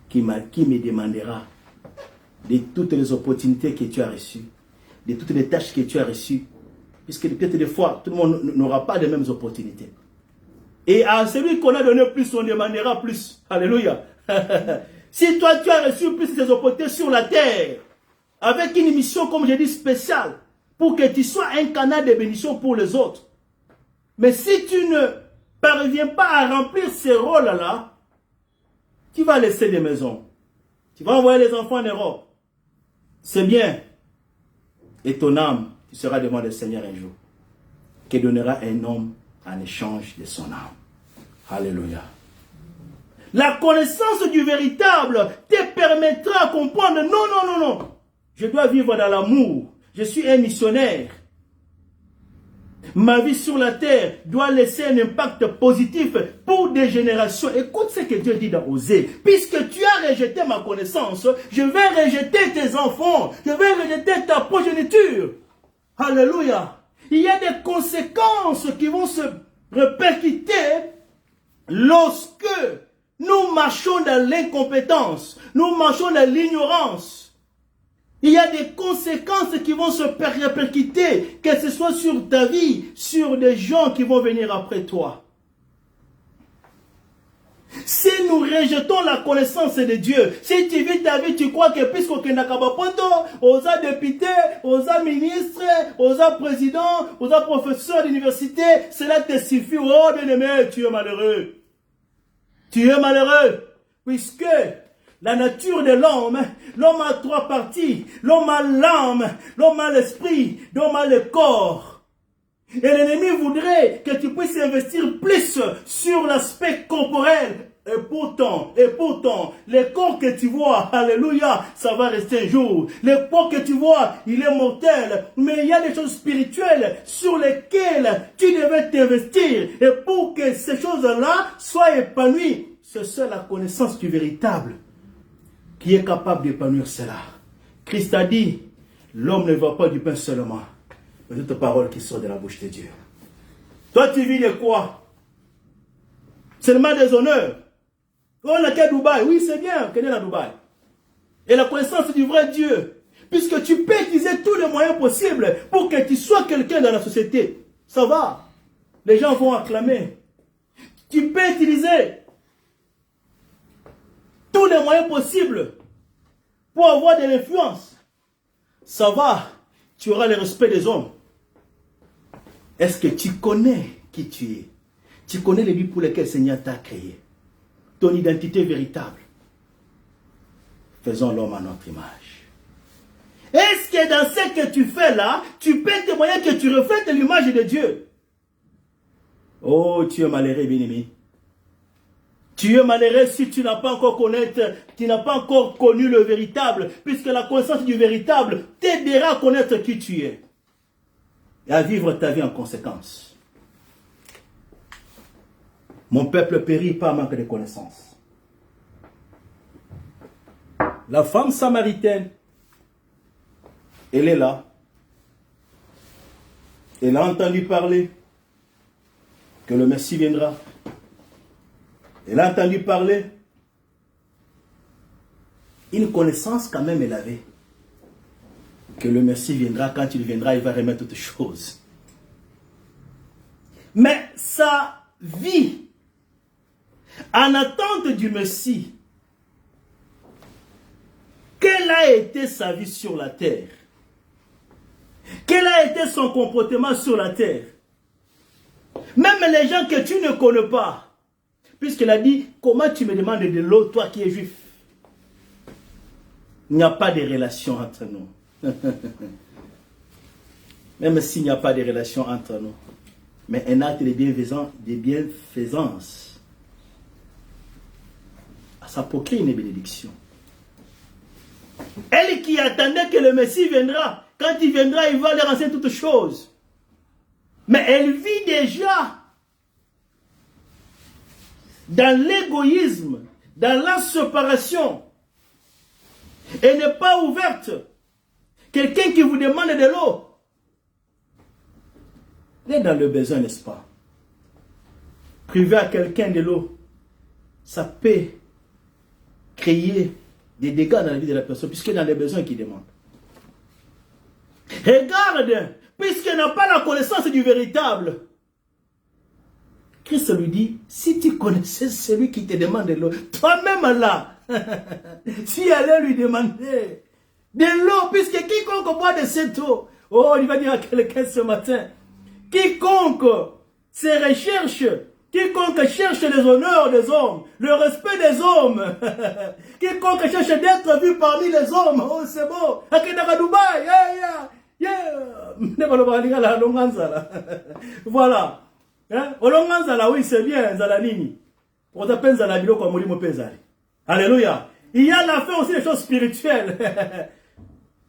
C: qui me demandera de toutes les opportunités que tu as reçues, de toutes les tâches que tu as reçues. Puisque peut-être des fois, tout le monde n'aura pas les mêmes opportunités. Et à celui qu'on a donné plus, on demandera plus. Alléluia. Si toi, tu as reçu plus de opportunités sur la terre, avec une mission, comme j'ai dit, spéciale, pour que tu sois un canal de bénédiction pour les autres. Mais si tu ne parviens pas à remplir ces rôles-là, tu vas laisser des maisons. Tu vas envoyer les enfants en Europe. C'est bien. Et ton âme, tu seras devant le Seigneur un jour, qui donnera un homme en échange de son âme. Alléluia. La connaissance du véritable te permettra de comprendre, non. Je dois vivre dans l'amour. Je suis un missionnaire. Ma vie sur la terre doit laisser un impact positif pour des générations. Écoute ce que Dieu dit dans Osée. Puisque tu as rejeté ma connaissance, je vais rejeter tes enfants. Je vais rejeter ta progéniture. Alléluia. Il y a des conséquences qui vont se répercuter lorsque nous marchons dans l'incompétence, nous marchons dans l'ignorance. Il y a des conséquences qui vont se répercuter, que ce soit sur ta vie, sur des gens qui vont venir après toi. Si nous rejetons la connaissance de Dieu, si tu vis ta vie, tu crois que puisqu'on aux députés, aux ministres, aux présidents, aux professeurs d'université, cela te suffit. Oh bien-aimé, tu es malheureux. Tu es malheureux, puisque la nature de l'homme a trois parties. L'homme a l'âme, l'homme a l'esprit, l'homme a le corps. Et l'ennemi voudrait que tu puisses investir plus sur l'aspect corporel. Et pourtant, le corps que tu vois, alléluia, ça va rester un jour. Le corps que tu vois, il est mortel. Mais il y a des choses spirituelles sur lesquelles tu devais t'investir. Et pour que ces choses-là soient épanouies, c'est seule la connaissance du véritable qui est capable d'épanouir cela. Christ a dit, l'homme ne va pas du pain seulement, mais toutes paroles qui sortent de la bouche de Dieu. Toi, tu vis de quoi? Seulement des honneurs. On a qu'à Dubaï. Oui, c'est bien qu'on est à Dubaï. Et la connaissance du vrai Dieu. Puisque tu peux utiliser tous les moyens possibles pour que tu sois quelqu'un dans la société. Ça va. Les gens vont acclamer. Tu peux utiliser tous les moyens possibles pour avoir de l'influence. Ça va. Tu auras le respect des hommes. Est-ce que tu connais qui tu es? Tu connais les buts pour lesquels le Seigneur t'a créé? Ton identité véritable. Faisons l'homme à notre image. Est-ce que dans ce que tu fais là, tu peux témoigner que tu reflètes l'image de Dieu? Oh, tu es malheureux, bien-aimé. Tu es malheureux si tu n'as pas encore connu le véritable, puisque la connaissance du véritable t'aidera à connaître qui tu es et à vivre ta vie en conséquence. Mon peuple périt par manque de connaissance. La femme samaritaine, elle est là. Elle a entendu parler que le Messie viendra. Elle a entendu parler. Une connaissance quand même elle avait. Que le Messie viendra, quand il viendra, il va remettre toutes choses. Mais sa vie, en attente du Messie, quelle a été sa vie sur la terre? Quel a été son comportement sur la terre? Même les gens que tu ne connais pas, puisqu'il a dit, comment tu me demandes de l'eau, toi qui es juif? Il n'y a pas de relation entre nous. Même s'il n'y a pas de relation entre nous. Mais un acte de bienfaisance. Ça procure une bénédiction. Elle qui attendait que le Messie viendra, quand il viendra, il va leur enseigner toutes choses. Mais elle vit déjà dans l'égoïsme, dans la séparation. Elle n'est pas ouverte. Quelqu'un qui vous demande de l'eau, elle est dans le besoin, n'est-ce pas? Priver à quelqu'un de l'eau, ça peut créer des dégâts dans la vie de la personne, puisqu'il est dans les besoins qu'il demande. Regarde, puisqu'il n'a pas la connaissance du véritable. Christ lui dit, si tu connaissais celui qui te demande de l'eau, toi-même là, tu allais lui demander de l'eau, puisque quiconque boit de cette eau, oh, il va dire à quelqu'un ce matin, quiconque se recherche, quiconque cherche les honneurs des hommes, le respect des hommes, quiconque cherche d'être vu parmi les hommes, oh c'est beau, voilà. Olonganzala, oui c'est bien, Zalanini. On t'appelle Zalabilo comme Molimo Penzali. Alléluia. Il y a la fin aussi des choses spirituelles.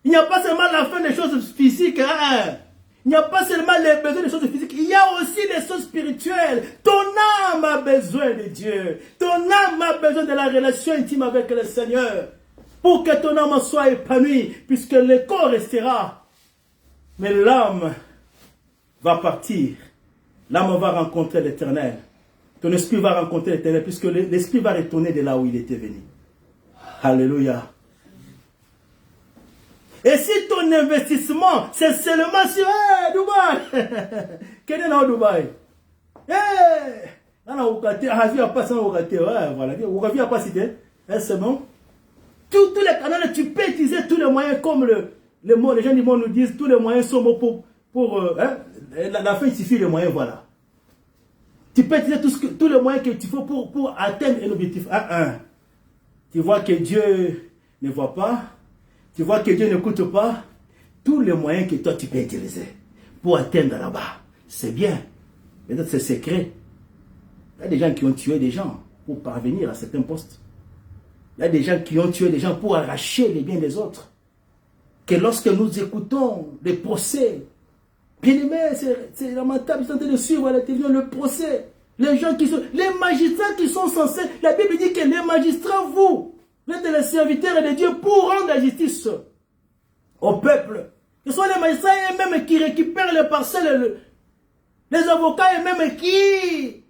C: Il n'y a pas seulement la fin des choses physiques. Hein? Il n'y a pas seulement les besoins des choses physiques. Il y a aussi des choses spirituelles. Ton âme a besoin de Dieu. Ton âme a besoin de la relation intime avec le Seigneur. Pour que ton âme soit épanouie. Puisque le corps restera. Mais l'âme va partir. L'âme va rencontrer l'Éternel. Ton esprit va rencontrer l'Éternel puisque l'esprit va retourner de là où il était venu. Alléluia. Et si ton investissement, c'est seulement sur Dubaï. Quel est le Dubaï? Voilà. C'est bon. Tous les canaux, tu peux utiliser tous les moyens comme les gens du monde nous disent, tous les moyens sont bons pour la fin, il suffit les moyens, voilà. Tu peux utiliser tous les moyens que tu faut pour atteindre un objectif. Tu vois que Dieu ne voit pas, tu vois que Dieu n'écoute pas, tous les moyens que toi tu peux utiliser pour atteindre là-bas. C'est bien. Peut-être c'est secret. Il y a des gens qui ont tué des gens pour parvenir à certains postes. Il y a des gens qui ont tué des gens pour arracher les biens des autres. Que lorsque nous écoutons des procès, bien aimé, c'est lamentable, ils sont en train de suivre à la télévision le procès. Les gens qui sont, les magistrats qui sont censés, la Bible dit que les magistrats, vous êtes les serviteurs de Dieu pour rendre la justice au peuple. Ce sont les magistrats eux-mêmes qui récupèrent les parcelles, les avocats eux-mêmes qui,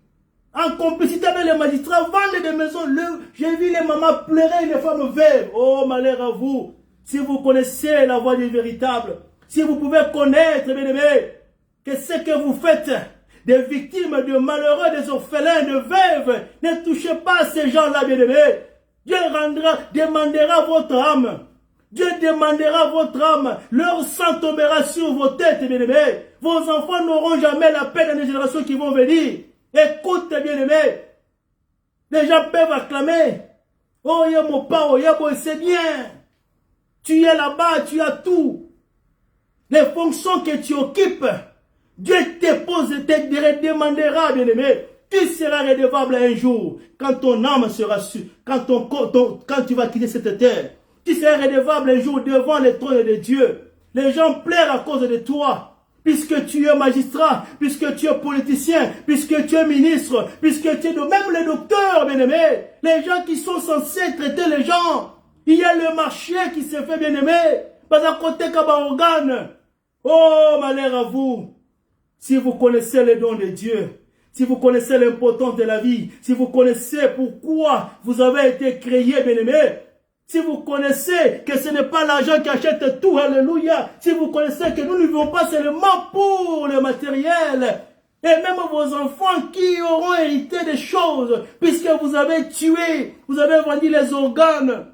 C: en complicité avec les magistrats, vendent des maisons. J'ai vu les mamans pleurer, les femmes veuves. Oh, malheur à vous. Si vous connaissez la voie du véritable, si vous pouvez connaître, bien aimé, que ce que vous faites, des victimes, de malheureux, des orphelins, de veuves, ne touchez pas à ces gens-là, bien aimé. Dieu demandera votre âme. Dieu demandera votre âme. Leur sang tombera sur vos têtes, bien aimé. Vos enfants n'auront jamais la paix dans les générations qui vont venir. Écoute, bien aimé. Les gens peuvent acclamer. Oh, mon père, oh, c'est bien. Tu es là-bas, tu as tout. Les fonctions que tu occupes, Dieu te demandera, bien aimé. Tu seras redevable un jour. Quand ton âme sera sûre, quand tu vas quitter cette terre, tu seras redevable un jour devant le trône de Dieu. Les gens pleurent à cause de toi. Puisque tu es magistrat, puisque tu es politicien, puisque tu es ministre, puisque tu es même les docteurs, bien aimé. Les gens qui sont censés traiter les gens. Il y a le marché qui se fait, bien aimé. Pas à côté qu'à organe. Oh, malheur à vous. Si vous connaissez les dons de Dieu, si vous connaissez l'importance de la vie, si vous connaissez pourquoi vous avez été créé, bien aimé, si vous connaissez que ce n'est pas l'argent qui achète tout, alléluia, si vous connaissez que nous ne vivons pas seulement pour le matériel, et même vos enfants qui auront hérité des choses, puisque vous avez tué, vous avez vendu les organes,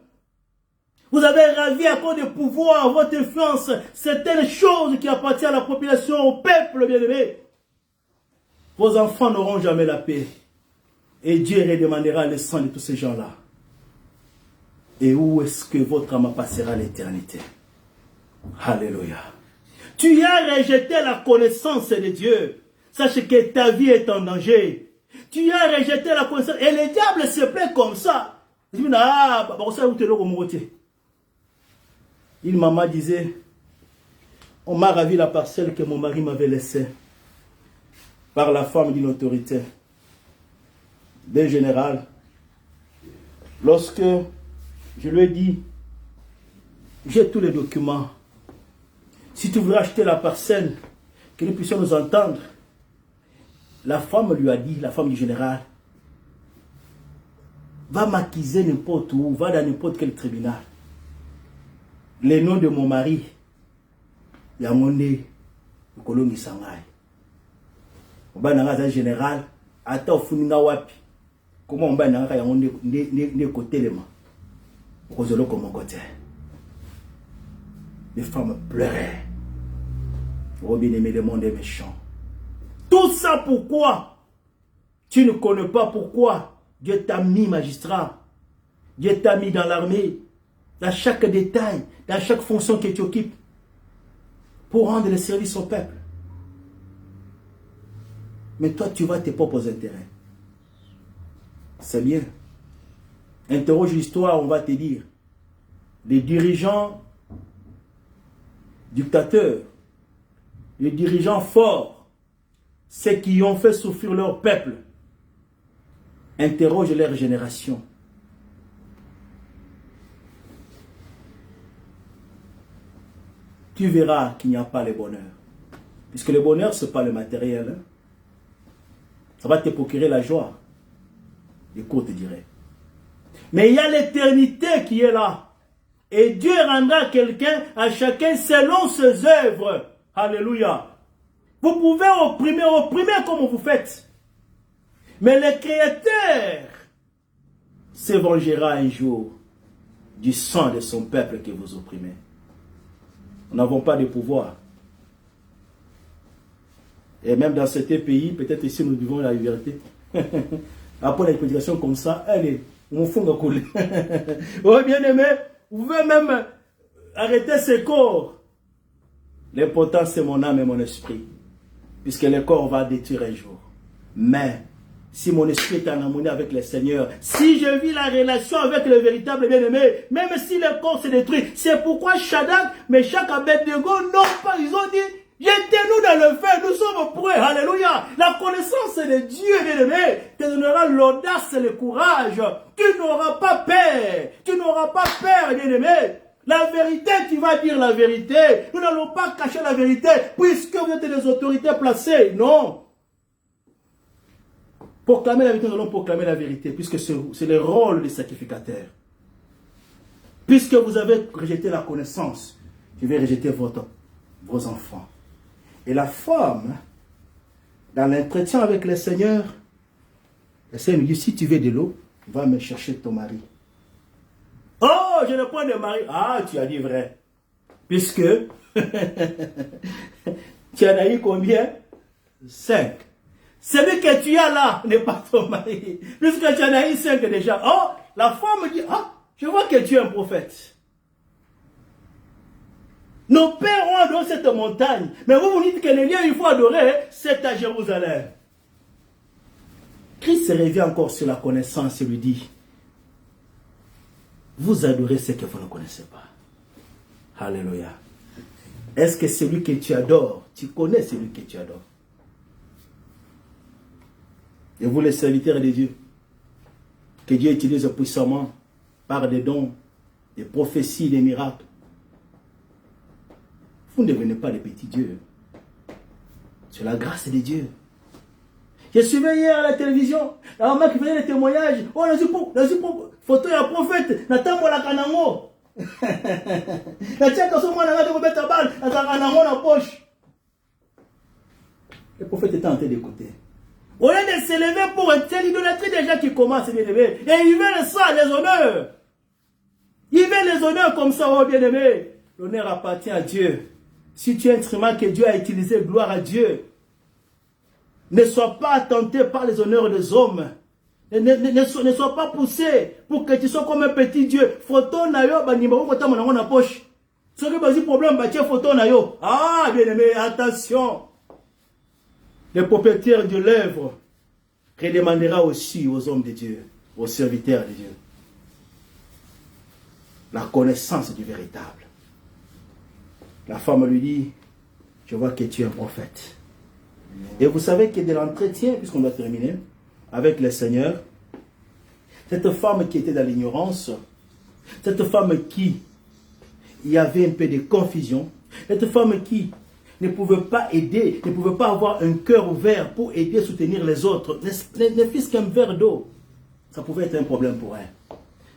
C: vous avez ravi à cause du pouvoir, votre influence, certaines choses qui appartiennent à la population, au peuple, bien aimé. Vos enfants n'auront jamais la paix. Et Dieu redemandera le sang de tous ces gens-là. Et où est-ce que votre âme passera l'éternité? Alléluia. Tu as rejeté la connaissance de Dieu. Sache que ta vie est en danger. Tu as rejeté la connaissance. Et le diable se plaît comme ça. Une maman disait, on m'a ravi la parcelle que mon mari m'avait laissée par la femme d'une autorité, d'un général. Lorsque je lui ai dit, j'ai tous les documents. Si tu veux acheter la parcelle, que nous puissions nous entendre. La femme lui a dit, la femme du général, va m'accuser n'importe où, va dans n'importe quel tribunal. Le nom de mon mari, Yamonde, le colon Sangai. On va dans un général, attends, Funinga Wapi. Comment on va dans un Yamonde, ne côté les mains. Les femmes pleuraient. Oh bien-aimé, le monde est méchant. Tout ça pourquoi? Tu ne connais pas pourquoi Dieu t'a mis magistrat. Dieu t'a mis dans l'armée. Dans chaque détail, dans chaque fonction que tu occupes. Pour rendre le service au peuple. Mais toi, tu vas tes propres intérêts. C'est bien. Interroge l'histoire, on va te dire. Les dirigeants dictateurs, les dirigeants forts, ceux qui ont fait souffrir leur peuple, interroge leur génération. Tu verras qu'il n'y a pas le bonheur. Puisque le bonheur, ce n'est pas le matériel. Hein. Ça va te procurer la joie. Les cours te diraient. Mais il y a l'éternité qui est là. Et Dieu rendra quelqu'un à chacun selon ses œuvres. Alléluia. Vous pouvez opprimer comme vous faites. Mais le Créateur se vengera un jour du sang de son peuple que vous opprimez. Nous n'avons pas de pouvoir. Et même dans certains pays, peut-être ici nous vivons la liberté. Après une prédication comme ça, allez, on fout un couler. Oh bien aimé, vous pouvez même arrêter ce corps. L'important c'est mon âme et mon esprit. Puisque le corps va détruire un jour. Mais, si mon esprit est en harmonie avec le Seigneur, si je vis la relation avec le véritable bien-aimé, même si le corps se détruit, c'est pourquoi Shadrach, Meshach, Abednego n'ont pas, ils ont dit, jetez-nous dans le feu, nous sommes prêts, alléluia. La connaissance de Dieu, bien-aimé, te donnera l'audace et le courage. Tu n'auras pas peur, bien-aimé. La vérité, tu vas dire la vérité. Nous n'allons pas cacher la vérité, puisque vous êtes des autorités placées. Non. Proclamer la vérité, nous allons proclamer la vérité, puisque c'est le rôle des sacrificateurs. Puisque vous avez rejeté la connaissance, je vais rejeter vos enfants. Et la femme, dans l'entretien avec le Seigneur me dit, si tu veux de l'eau, va me chercher ton mari. Oh, je ne prends de mari. Ah, tu as dit vrai. Puisque tu en as eu combien? 5. Celui que tu as là n'est pas ton mari. Puisque tu en as eu 5 déjà. Oh, la femme dit, ah, je vois que tu es un prophète. Nos pères ont adoré cette montagne. Mais vous dites que le lieu il faut adorer, c'est à Jérusalem. Christ revient encore sur la connaissance et lui dit, vous adorez ce que vous ne connaissez pas. Alléluia. Est-ce que celui que tu adores, tu connais celui que tu adores? Et vous les serviteurs de Dieu, que Dieu utilise puissamment par des dons, des prophéties, des miracles. Vous ne devenez pas des petits dieux. C'est la grâce de Dieu. Je suivais hier à la télévision, la maman qui faisait des témoignages. Oh, photo de la prophète, Nathan la kanango. La tia kaso mwana ngade ko beta bal, na kanango na poche. Le prophète était en train d'écouter. Au lieu de s'élever pour être l'idolâtrie des gens qui commencent à s'élever, et il veut ça, les honneurs. Il veut les honneurs comme ça, oh bien-aimé. L'honneur appartient à Dieu. Si tu es un instrument que Dieu a utilisé, gloire à Dieu. Ne sois pas tenté par les honneurs des hommes. Ne sois pas poussé pour que tu sois comme un petit Dieu. Photo na yo, ba numéro kota monango na poche. Ce qui basi problème, ba tie photo na yo. Ah, bien aimé, attention. Le propriétaire de l'œuvre redemandera aussi aux hommes de Dieu, aux serviteurs de Dieu, la connaissance du véritable. La femme lui dit, je vois que tu es un prophète. Et vous savez que de l'entretien, puisqu'on va terminer, avec le Seigneur, cette femme qui était dans l'ignorance, cette femme qui y avait un peu de confusion, cette femme qui ne pouvait pas aider, ne pouvait pas avoir un cœur ouvert pour aider, soutenir les autres, ne fût-ce qu'un verre d'eau, ça pouvait être un problème pour elle.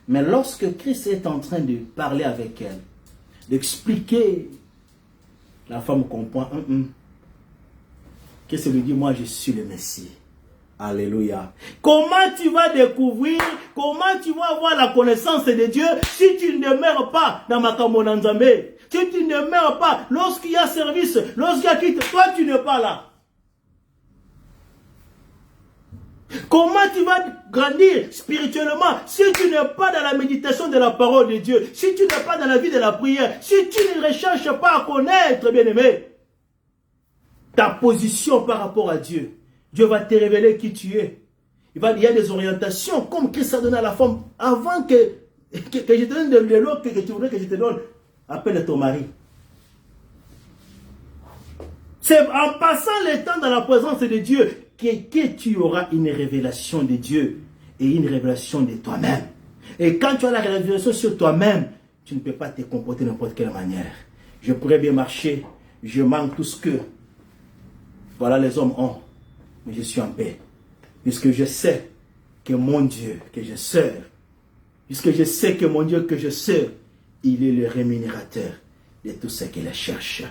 C: Mais lorsque Christ est en train de parler avec elle, d'expliquer, la femme comprend, Christ lui dit, moi je suis le Messie. Alléluia. Comment tu vas découvrir, comment tu vas avoir la connaissance de Dieu si tu ne demeures pas dans ma Nzambe? Si tu ne demeures pas, lorsqu'il y a service, lorsqu'il y a quitte, toi tu n'es pas là. Comment tu vas grandir spirituellement si tu n'es pas dans la méditation de la parole de Dieu, si tu n'es pas dans la vie de la prière, si tu ne recherches pas à connaître, bien-aimé, ta position par rapport à Dieu? Dieu va te révéler qui tu es. Il y a des orientations comme Christ a donné à la femme avant que je te donne de l'eau que tu voudrais que je te donne. Appelle ton mari. C'est en passant le temps dans la présence de Dieu que tu auras une révélation de Dieu et une révélation de toi-même. Et quand tu as la révélation sur toi-même, tu ne peux pas te comporter de n'importe quelle manière. Je pourrais bien marcher, je manque tout ce que Voilà, les hommes ont. Mais je suis en paix. Puisque je sais que mon Dieu, que je sers, puisque je sais que mon Dieu que je sers, il est le rémunérateur de tout ce qu'il cherche.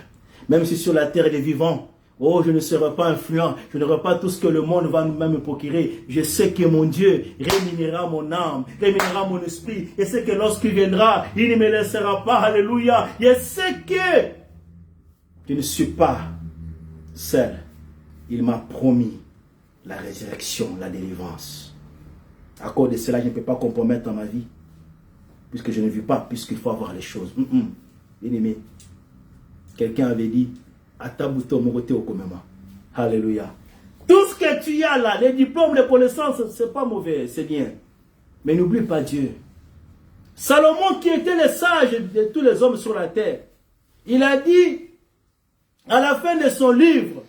C: Même si sur la terre des vivants, oh, je ne serai pas influent, je n'aurai pas tout ce que le monde va me procurer. Je sais que mon Dieu rémunérera mon âme, rémunérera mon esprit. Et c'est que lorsqu'il viendra, il ne me laissera pas. Alléluia. Je sais que je ne suis pas seul. Il m'a promis la résurrection, la délivrance. À cause de cela, je ne peux pas compromettre ma vie. Puisque je ne vis pas, puisqu'il faut avoir les choses. Bien aimé, quelqu'un avait dit, Atabuto Morote Okomema. Alléluia. Tout ce que tu as là, les diplômes, les connaissances, c'est pas mauvais, c'est bien. Mais n'oublie pas Dieu. Salomon, qui était le sage de tous les hommes sur la terre, il a dit, à la fin de son livre,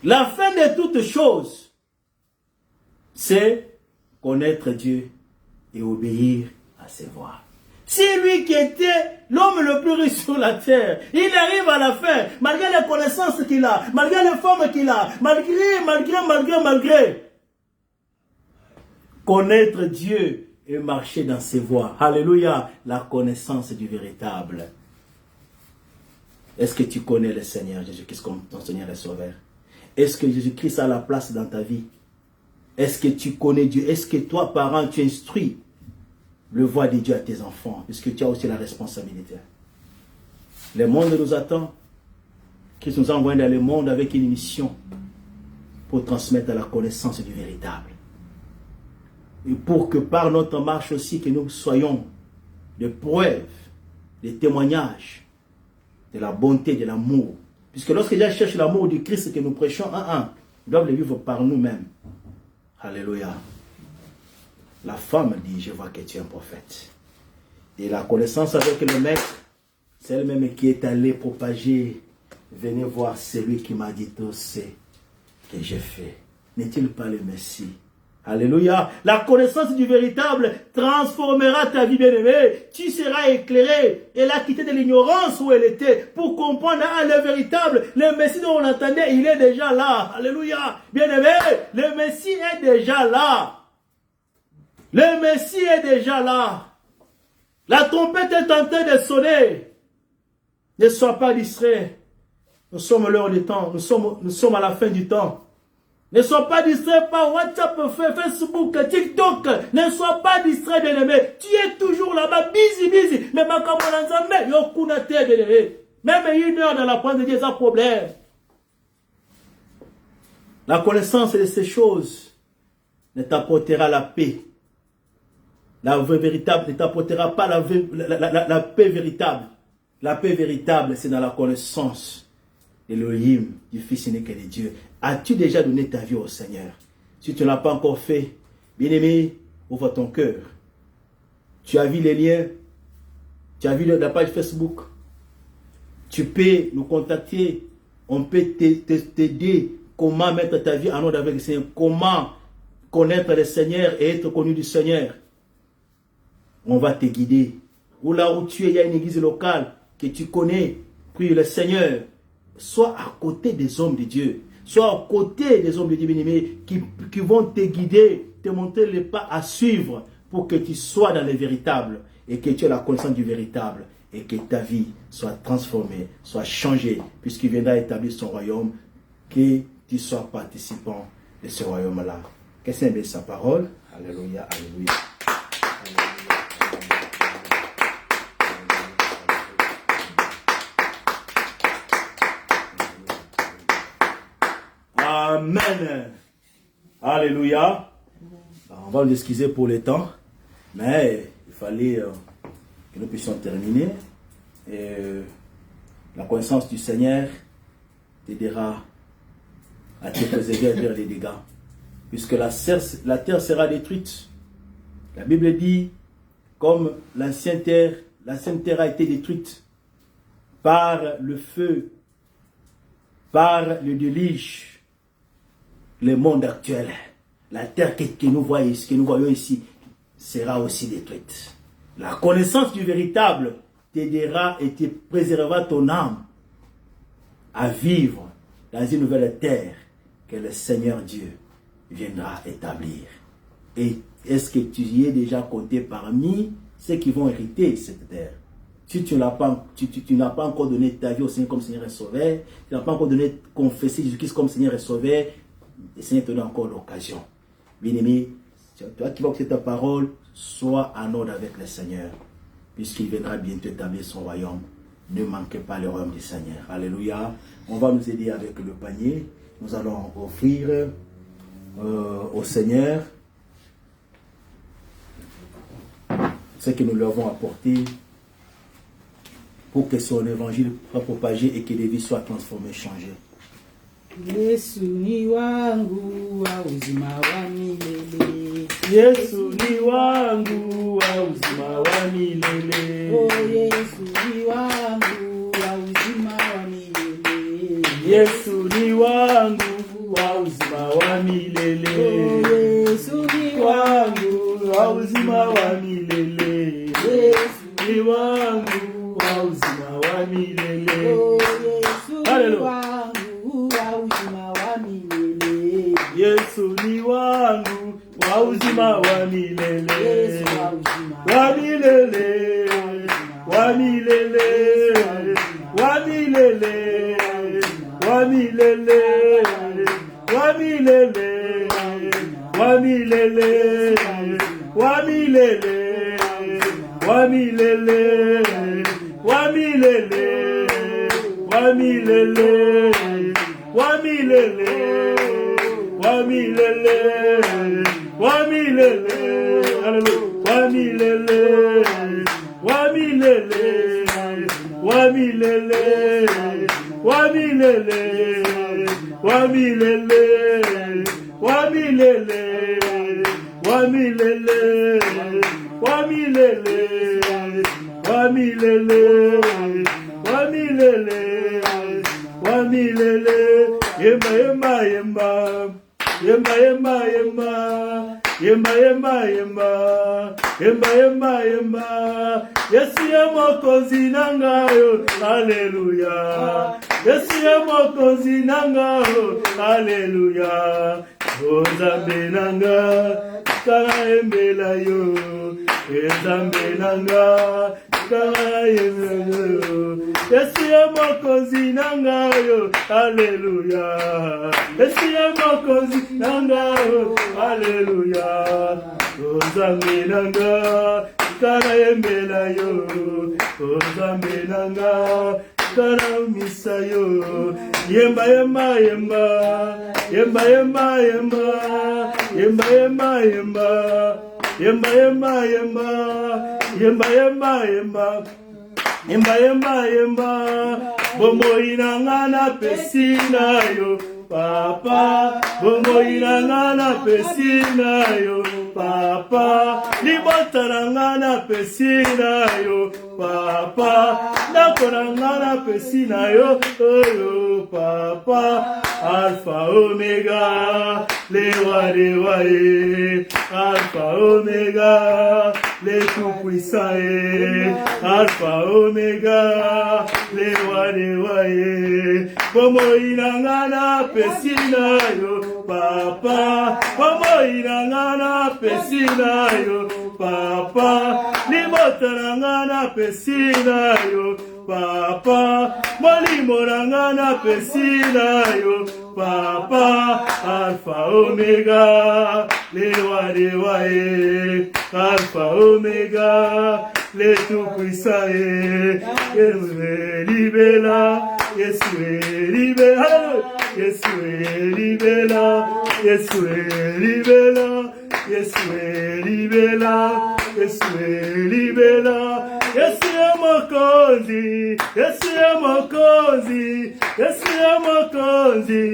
C: la fin de toutes choses, c'est connaître Dieu et obéir à ses voies. Si lui qui était l'homme le plus riche sur la terre, il arrive à la fin, malgré les connaissances qu'il a, malgré les formes qu'il a, malgré, connaître Dieu et marcher dans ses voies. Alléluia, la connaissance du véritable. Est-ce que tu connais le Seigneur Jésus-Christ comme ton Seigneur et Sauveur? Est-ce que Jésus-Christ a la place dans ta vie? Est-ce que tu connais Dieu? Est-ce que toi, parent, tu instruis le voie de Dieu à tes enfants? Puisque tu as aussi la responsabilité. Le monde nous attend. Christ nous a envoyés dans le monde avec une mission pour transmettre la connaissance du véritable. Et pour que par notre marche aussi, que nous soyons des preuves, des témoignages de la bonté, de l'amour. Puisque lorsque les gens cherchent l'amour du Christ que nous prêchons, ils doivent le vivre par nous-mêmes. Alléluia. La femme dit, je vois que tu es un prophète. Et la connaissance avec le maître, c'est elle-même qui est allée propager. Venez voir celui qui m'a dit tout ce que j'ai fait. N'est-il pas le Messie? Alléluia. La connaissance du véritable transformera ta vie, bien-aimée. Tu seras éclairé. Elle a quitté de l'ignorance où elle était pour comprendre le véritable. Le Messie dont on entendait, il est déjà là. Alléluia. Bien-aimé, le Messie est déjà là. Le Messie est déjà là. La trompette est en train de sonner. Ne sois pas distrait. Nous sommes à l'heure du temps. Nous sommes à la fin du temps. Ne sois pas distrait par WhatsApp, Facebook, TikTok. Ne sois pas distrait, bien-aimé. Tu es toujours là-bas, busy. Mais ma camarade, yokuna te, bien-aimé. Même une heure dans la présence de Dieu, c'est un problème. La connaissance de ces choses ne t'apportera la paix. La véritable ne t'apportera pas la paix véritable. La paix véritable, c'est dans la connaissance de l'Elohim, du Fils unique de Dieu. As-tu déjà donné ta vie au Seigneur? Si tu ne l'as pas encore fait, bien-aimé, ouvre ton cœur. Tu as vu les liens, tu as vu la page Facebook. Tu peux nous contacter, on peut t'aider comment mettre ta vie en ordre avec le Seigneur, comment connaître le Seigneur et être connu du Seigneur. On va te guider. Ou là où tu es, il y a une église locale que tu connais, prie le Seigneur. Sois à côté des hommes de Dieu. Sois à côté des hommes de Dieu bien-aimés qui vont te guider, te montrer les pas à suivre pour que tu sois dans le véritable et que tu aies la connaissance du véritable et que ta vie soit transformée, soit changée puisqu'il viendra établir son royaume, que tu sois participant de ce royaume-là. Que Seigneur bénisse sa parole. Alléluia, alléluia. Amen. Alléluia. On va nous excuser pour le temps, mais il fallait que nous puissions terminer. Et la connaissance du Seigneur t'aidera à te préserver vers les dégâts. Puisque la terre sera détruite. La Bible dit, comme l'ancienne terre a été détruite par le feu, par le déluge. Le monde actuel, la terre que nous voyons ici, sera aussi détruite. La connaissance du véritable t'aidera et te préservera ton âme à vivre dans une nouvelle terre que le Seigneur Dieu viendra établir. Et est-ce que tu y es déjà compté parmi ceux qui vont hériter cette terre? Si tu n'as pas, tu n'as pas encore donné ta vie au Seigneur comme Seigneur et Sauveur, tu n'as pas encore confessé Jésus-Christ comme Seigneur et Sauveur, le Seigneur te donne encore l'occasion. Bien-aimé, toi qui vas écouter ta parole, sois en ordre avec le Seigneur, puisqu'il viendra bientôt établir son royaume. Ne manquez pas le royaume du Seigneur. Alléluia. On va nous aider avec le panier. Nous allons offrir au Seigneur ce que nous lui avons apporté pour que son évangile soit propagé et que les vies soient transformées, changées.
B: Yesu ni wangu wa uzima wa milele.
C: Yesu ni wangu wa uzima wa milele.
B: Oh, Yesu ni wangu wa uzima wa milele.
C: Yesu ni wangu wa uzima wa milele.
B: Oh, Yesu ni
C: wangu wa uzima wa milele.
B: Yesu
C: ni wangu wa uzima wa milele.
B: Oh, Yesu ni
C: Hallelujah.
B: wangu wa uzima wa milele.
C: Yesu ni wangu wa uzima wa milele.
B: Yesu wa uzima
C: Wa milele. Wa milele. Wa milele. Wa milele. Wa milele. Wa milele. Wa milele. Wa milele. Wa milele. Wa milele. Wa milele. Wa milele. Wa milele. Hallelujah. Wa milele. Wa milele. Wa milele. Wa milele. Wa milele. Wa milele. Wa milele. Wa milele. Wa milele. Wa milele. Wa milele. Yemba yemba yemba. Yemba yemba yemba. Yemba yemba yemba. Yemba yemba yemba. Yesu ya mokozi nangayo. Hallelujah. Yesu ya mokozi nangayo. Hallelujah. Nzambe nanga kala embela yo. Nzambe nanga kala embela yo. Yesu ya mokozi nangayo. Hallelujah. Yesu ya mokozi nangayo. Hallelujah. Nzambe nanga kala embela yo. Nzambe nanga kala misayo. Yemba yemba yemba. Yemba yemba yemba. Yemba yemba yemba. Yemba yemba yemba. Yemba yemba yemba. Yemba yemba yemba. Bombo inangana pesina yo. Papa, bongo inangana pesina yo. Papa, libotarangana pesina yo. Papa, nakonangana pesina yo. Oh yo, Papa, Alpha Omega, le waye, Alpha Omega, le tout-puissant, Alpha Omega, le waye, Bomo inangana pesina yo, Papa, Bomo inangana pesina yo, Papa, libotarangana pesina yo, Papa, molimo nangana pesina yo, Papa, Alpha Omega, le waye, Alpha Omega, le tout-puissant, Yesu libela, Yesu libela, Yesu libela, Yesu libela, Yesu libela, Yesu libela, Yesu mokozi, Yesu mokozi, Yesu mokozi,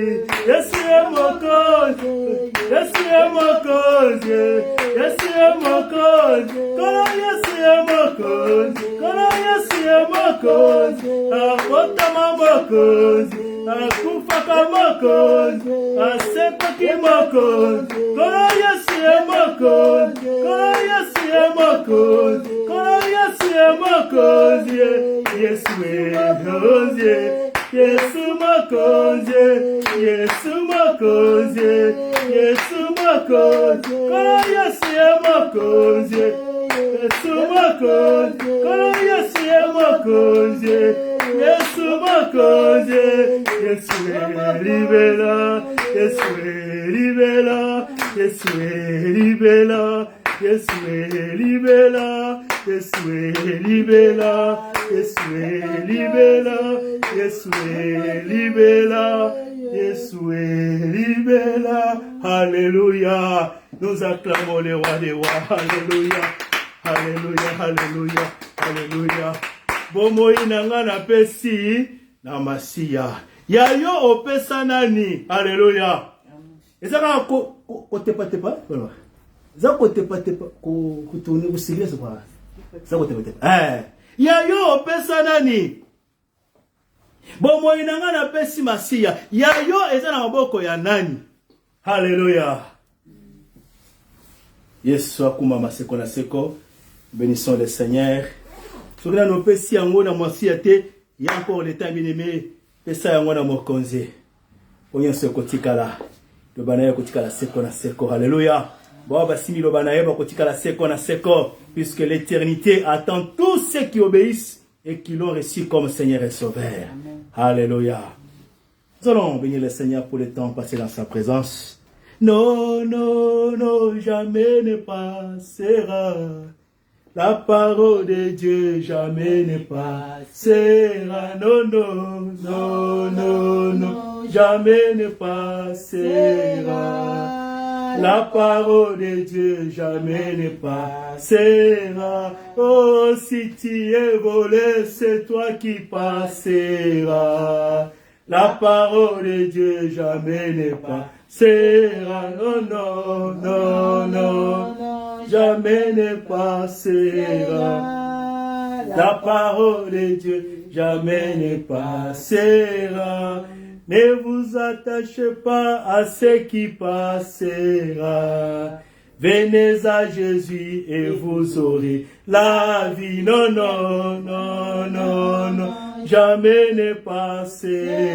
C: Yesu mokozi, Yesu mokozi, Yesu mokozi, kola Yesu mokozi, kola Yesu mokozi, akota mokozi, akufa mokozi, asepa mokozi, kola Yesu mokozi, kola Yesu mokozi, kola Yesu mokozi, Yesu mokozi, Yesu Mokonzi, Yesu Mokonzi, Yesu Mokonzi, Kolo Yesu ye Mokonzi, Yesu Mokonzi, Kolo Yesu ye Mokonzi, Yesu Mokonzi, Yesu libela, Yesu libela, Yesu libela, Yesu libela, Yesu libela, Yesu libela, Yesu libela, Yesu libela. Alléluia. Nous acclamons le roi des rois. Alléluia. Alléluia. Alléluia. Alléluia. Bomoi nanga na pesi na masia. Yayo opesa nani. Alléluia. Ezaka ko tepa. Ezaka ko tepa ko tourner au sérieux c'est quoi? Ezaka ko tepa. Yayo opesa nani. Bomoi nanga na pesi masia. Yayo eza na maboko ya nani. Alléluia. Yesu akuma maseko na seko. Bénissons le Seigneur. Soukina no pesi yango na masia te. Il y a encore le temps bien-aimé. Pesa yango na mokonzi. Onye se kotikala. Le banaye kotikala seko na seko. Alléluia. Bon basimi le banaye kotikala seko na seko. Puisque l'éternité attend tous ceux qui obéissent et qui l'ont reçu comme Seigneur et Sauveur. Alléluia. Nous allons bénir le Seigneur pour le temps passé dans sa présence. Non, non, non, jamais ne passera. La parole de Dieu jamais ne passera. Non, non, non, non, non, jamais ne passera. La parole de Dieu jamais ne passera. Oh, si tu es volé, c'est toi qui passeras. La parole de Dieu jamais ne passera. Non, non, non, non, jamais ne passera. La parole de Dieu jamais ne passera. Ne vous attachez pas à ce qui passera. Venez à Jésus et vous aurez la vie. Non, non, non, non, non, jamais ne passera.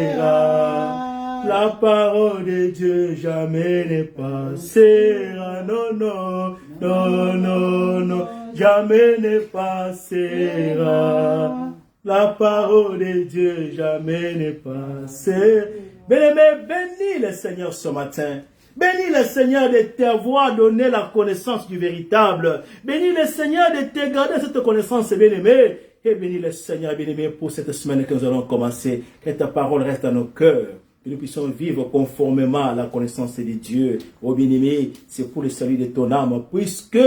C: La parole de Dieu jamais ne passera. Non, non, non, non, non, jamais ne passera. La parole de Dieu jamais ne passera. Bien-aimé, bénis le Seigneur ce matin. Bénis le Seigneur de t'avoir donné la connaissance du véritable. Bénis le Seigneur de te garder cette connaissance, bien-aimé. Et bénis le Seigneur, bien-aimé, pour cette semaine que nous allons commencer. Que ta parole reste dans nos cœurs. Que nous puissions vivre conformément à la connaissance de Dieu. Oh bien-aimé, c'est pour le salut de ton âme. Puisque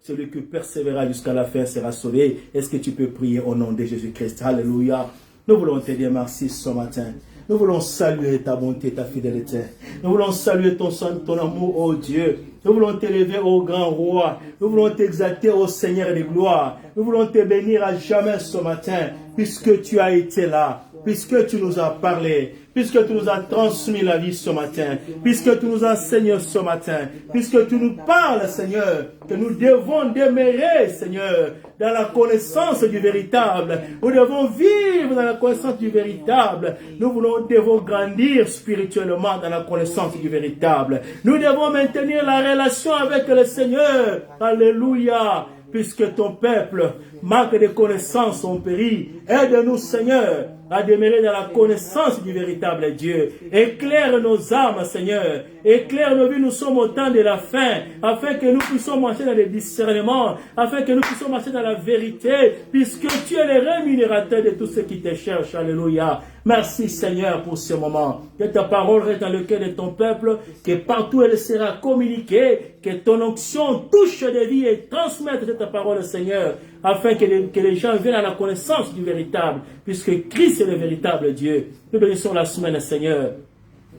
C: celui qui persévérera jusqu'à la fin sera sauvé. Est-ce que tu peux prier au nom de Jésus-Christ? Alléluia. Nous voulons te dire merci ce matin. Nous voulons saluer ta bonté, ta fidélité. Nous voulons saluer ton amour, ô Dieu. Nous voulons t'élever au grand roi. Nous voulons t'exalter au Seigneur des gloires. Nous voulons te bénir à jamais ce matin, puisque tu as été là, puisque tu nous as parlé, puisque tu nous as transmis la vie ce matin, puisque tu nous enseignes ce matin, puisque tu nous parles, Seigneur, que nous devons demeurer, Seigneur, dans la connaissance du véritable. Nous devons vivre dans la connaissance du véritable. Nous devons grandir spirituellement dans la connaissance du véritable. Nous devons maintenir la relation avec le Seigneur. Alléluia. Puisque ton peuple manque de connaissances en péri, aide-nous, Seigneur, à demeurer dans la connaissance du véritable Dieu. Éclaire nos âmes, Seigneur. Éclaire nos vies, nous sommes au temps de la fin, afin que nous puissions marcher dans le discernement, afin que nous puissions marcher dans la vérité, puisque tu es le rémunérateur de tous ceux qui te cherchent. Alléluia. Merci, Seigneur, pour ce moment. Que ta parole reste dans le cœur de ton peuple, que partout elle sera communiquée, que ton onction touche des vies et transmette cette parole, Seigneur, afin que les gens viennent à la connaissance du véritable, puisque Christ est le véritable Dieu. Nous bénissons la semaine, Seigneur.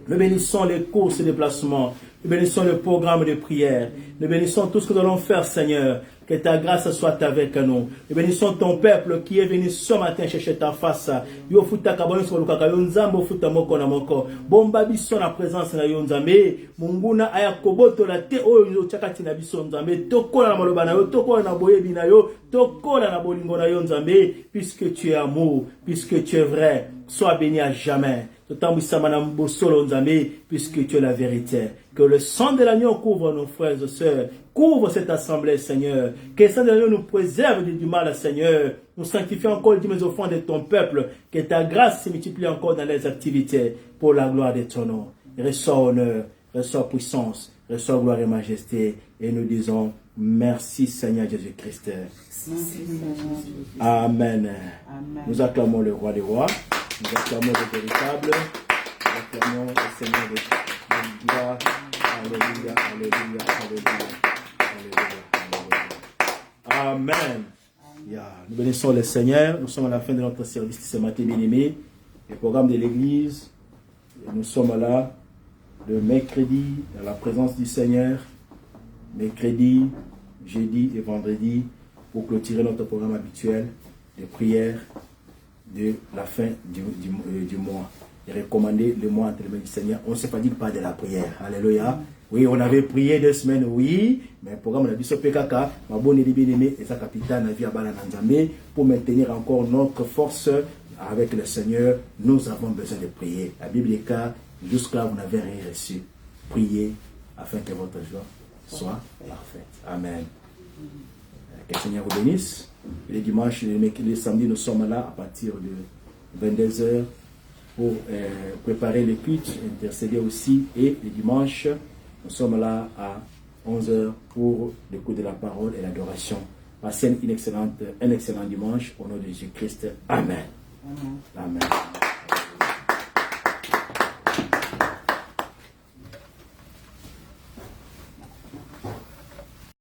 C: Nous bénissons les courses et déplacements. Nous bénissons le programme de prière. Nous bénissons tout ce que nous allons faire, Seigneur. Que ta grâce soit avec nous. Et bénissons ton peuple qui est venu ce matin chercher ta face. Yo futa kaboni so lukaka yo nzambo futa moko na moko. Bomba biso na présence na yo nzambe. Munguna aya koboto la te oyo yo chakati na biso nzambe. Tokola na maloba na yo, tokola na boyebi na yo, tokola na bolingo na yo nzambe. Puisque tu es amour, puisque tu es vrai, sois béni à jamais. Puisque tu es la vérité. Que le sang de l'agneau couvre nos frères et sœurs, couvre cette assemblée, Seigneur. Que le sang de l'agneau nous préserve du mal, Seigneur. Nous sanctifie encore les offrandes de ton peuple. Que ta grâce se multiplie encore dans les activités pour la gloire de ton nom. Reçois honneur, reçois puissance, reçois gloire et majesté. Et nous disons merci, Seigneur Jésus-Christ. Amen. Amen. Nous acclamons le roi des rois. Nous acclamons le véritable. Nous acclamons le Seigneur de gloire. Alléluia, alléluia, alléluia, alléluia. Amen. Yeah. Nous bénissons le Seigneur. Nous sommes à la fin de notre service ce matin, bien-aimés. Le programme de l'église. Nous sommes là le mercredi dans la présence du Seigneur. Mercredi, jeudi et vendredi pour clôturer notre programme habituel de prière de la fin du mois. Et recommander le mois entre les mains du Seigneur. On ne se fatigue pas de la prière. Alléluia. Oui, on avait prié 2 semaines, oui, mais le programme de Bissot PKK, ma bonne et bien-aimée, et sa capitaine, la vie à Balananzamé, pour maintenir encore notre force avec le Seigneur, nous avons besoin de prier. La Bible est claire, jusque-là, vous n'avez rien reçu. Priez afin que votre joie soit parfaite. Amen. Que le Seigneur vous bénisse. Les dimanches, les samedis, nous sommes là à partir de 22h pour préparer les cultes, intercéder aussi. Et les dimanches, nous sommes là à 11h pour l'écoute de la parole et l'adoration. Passez un excellent dimanche au nom de Jésus-Christ. Amen. Amen. Amen.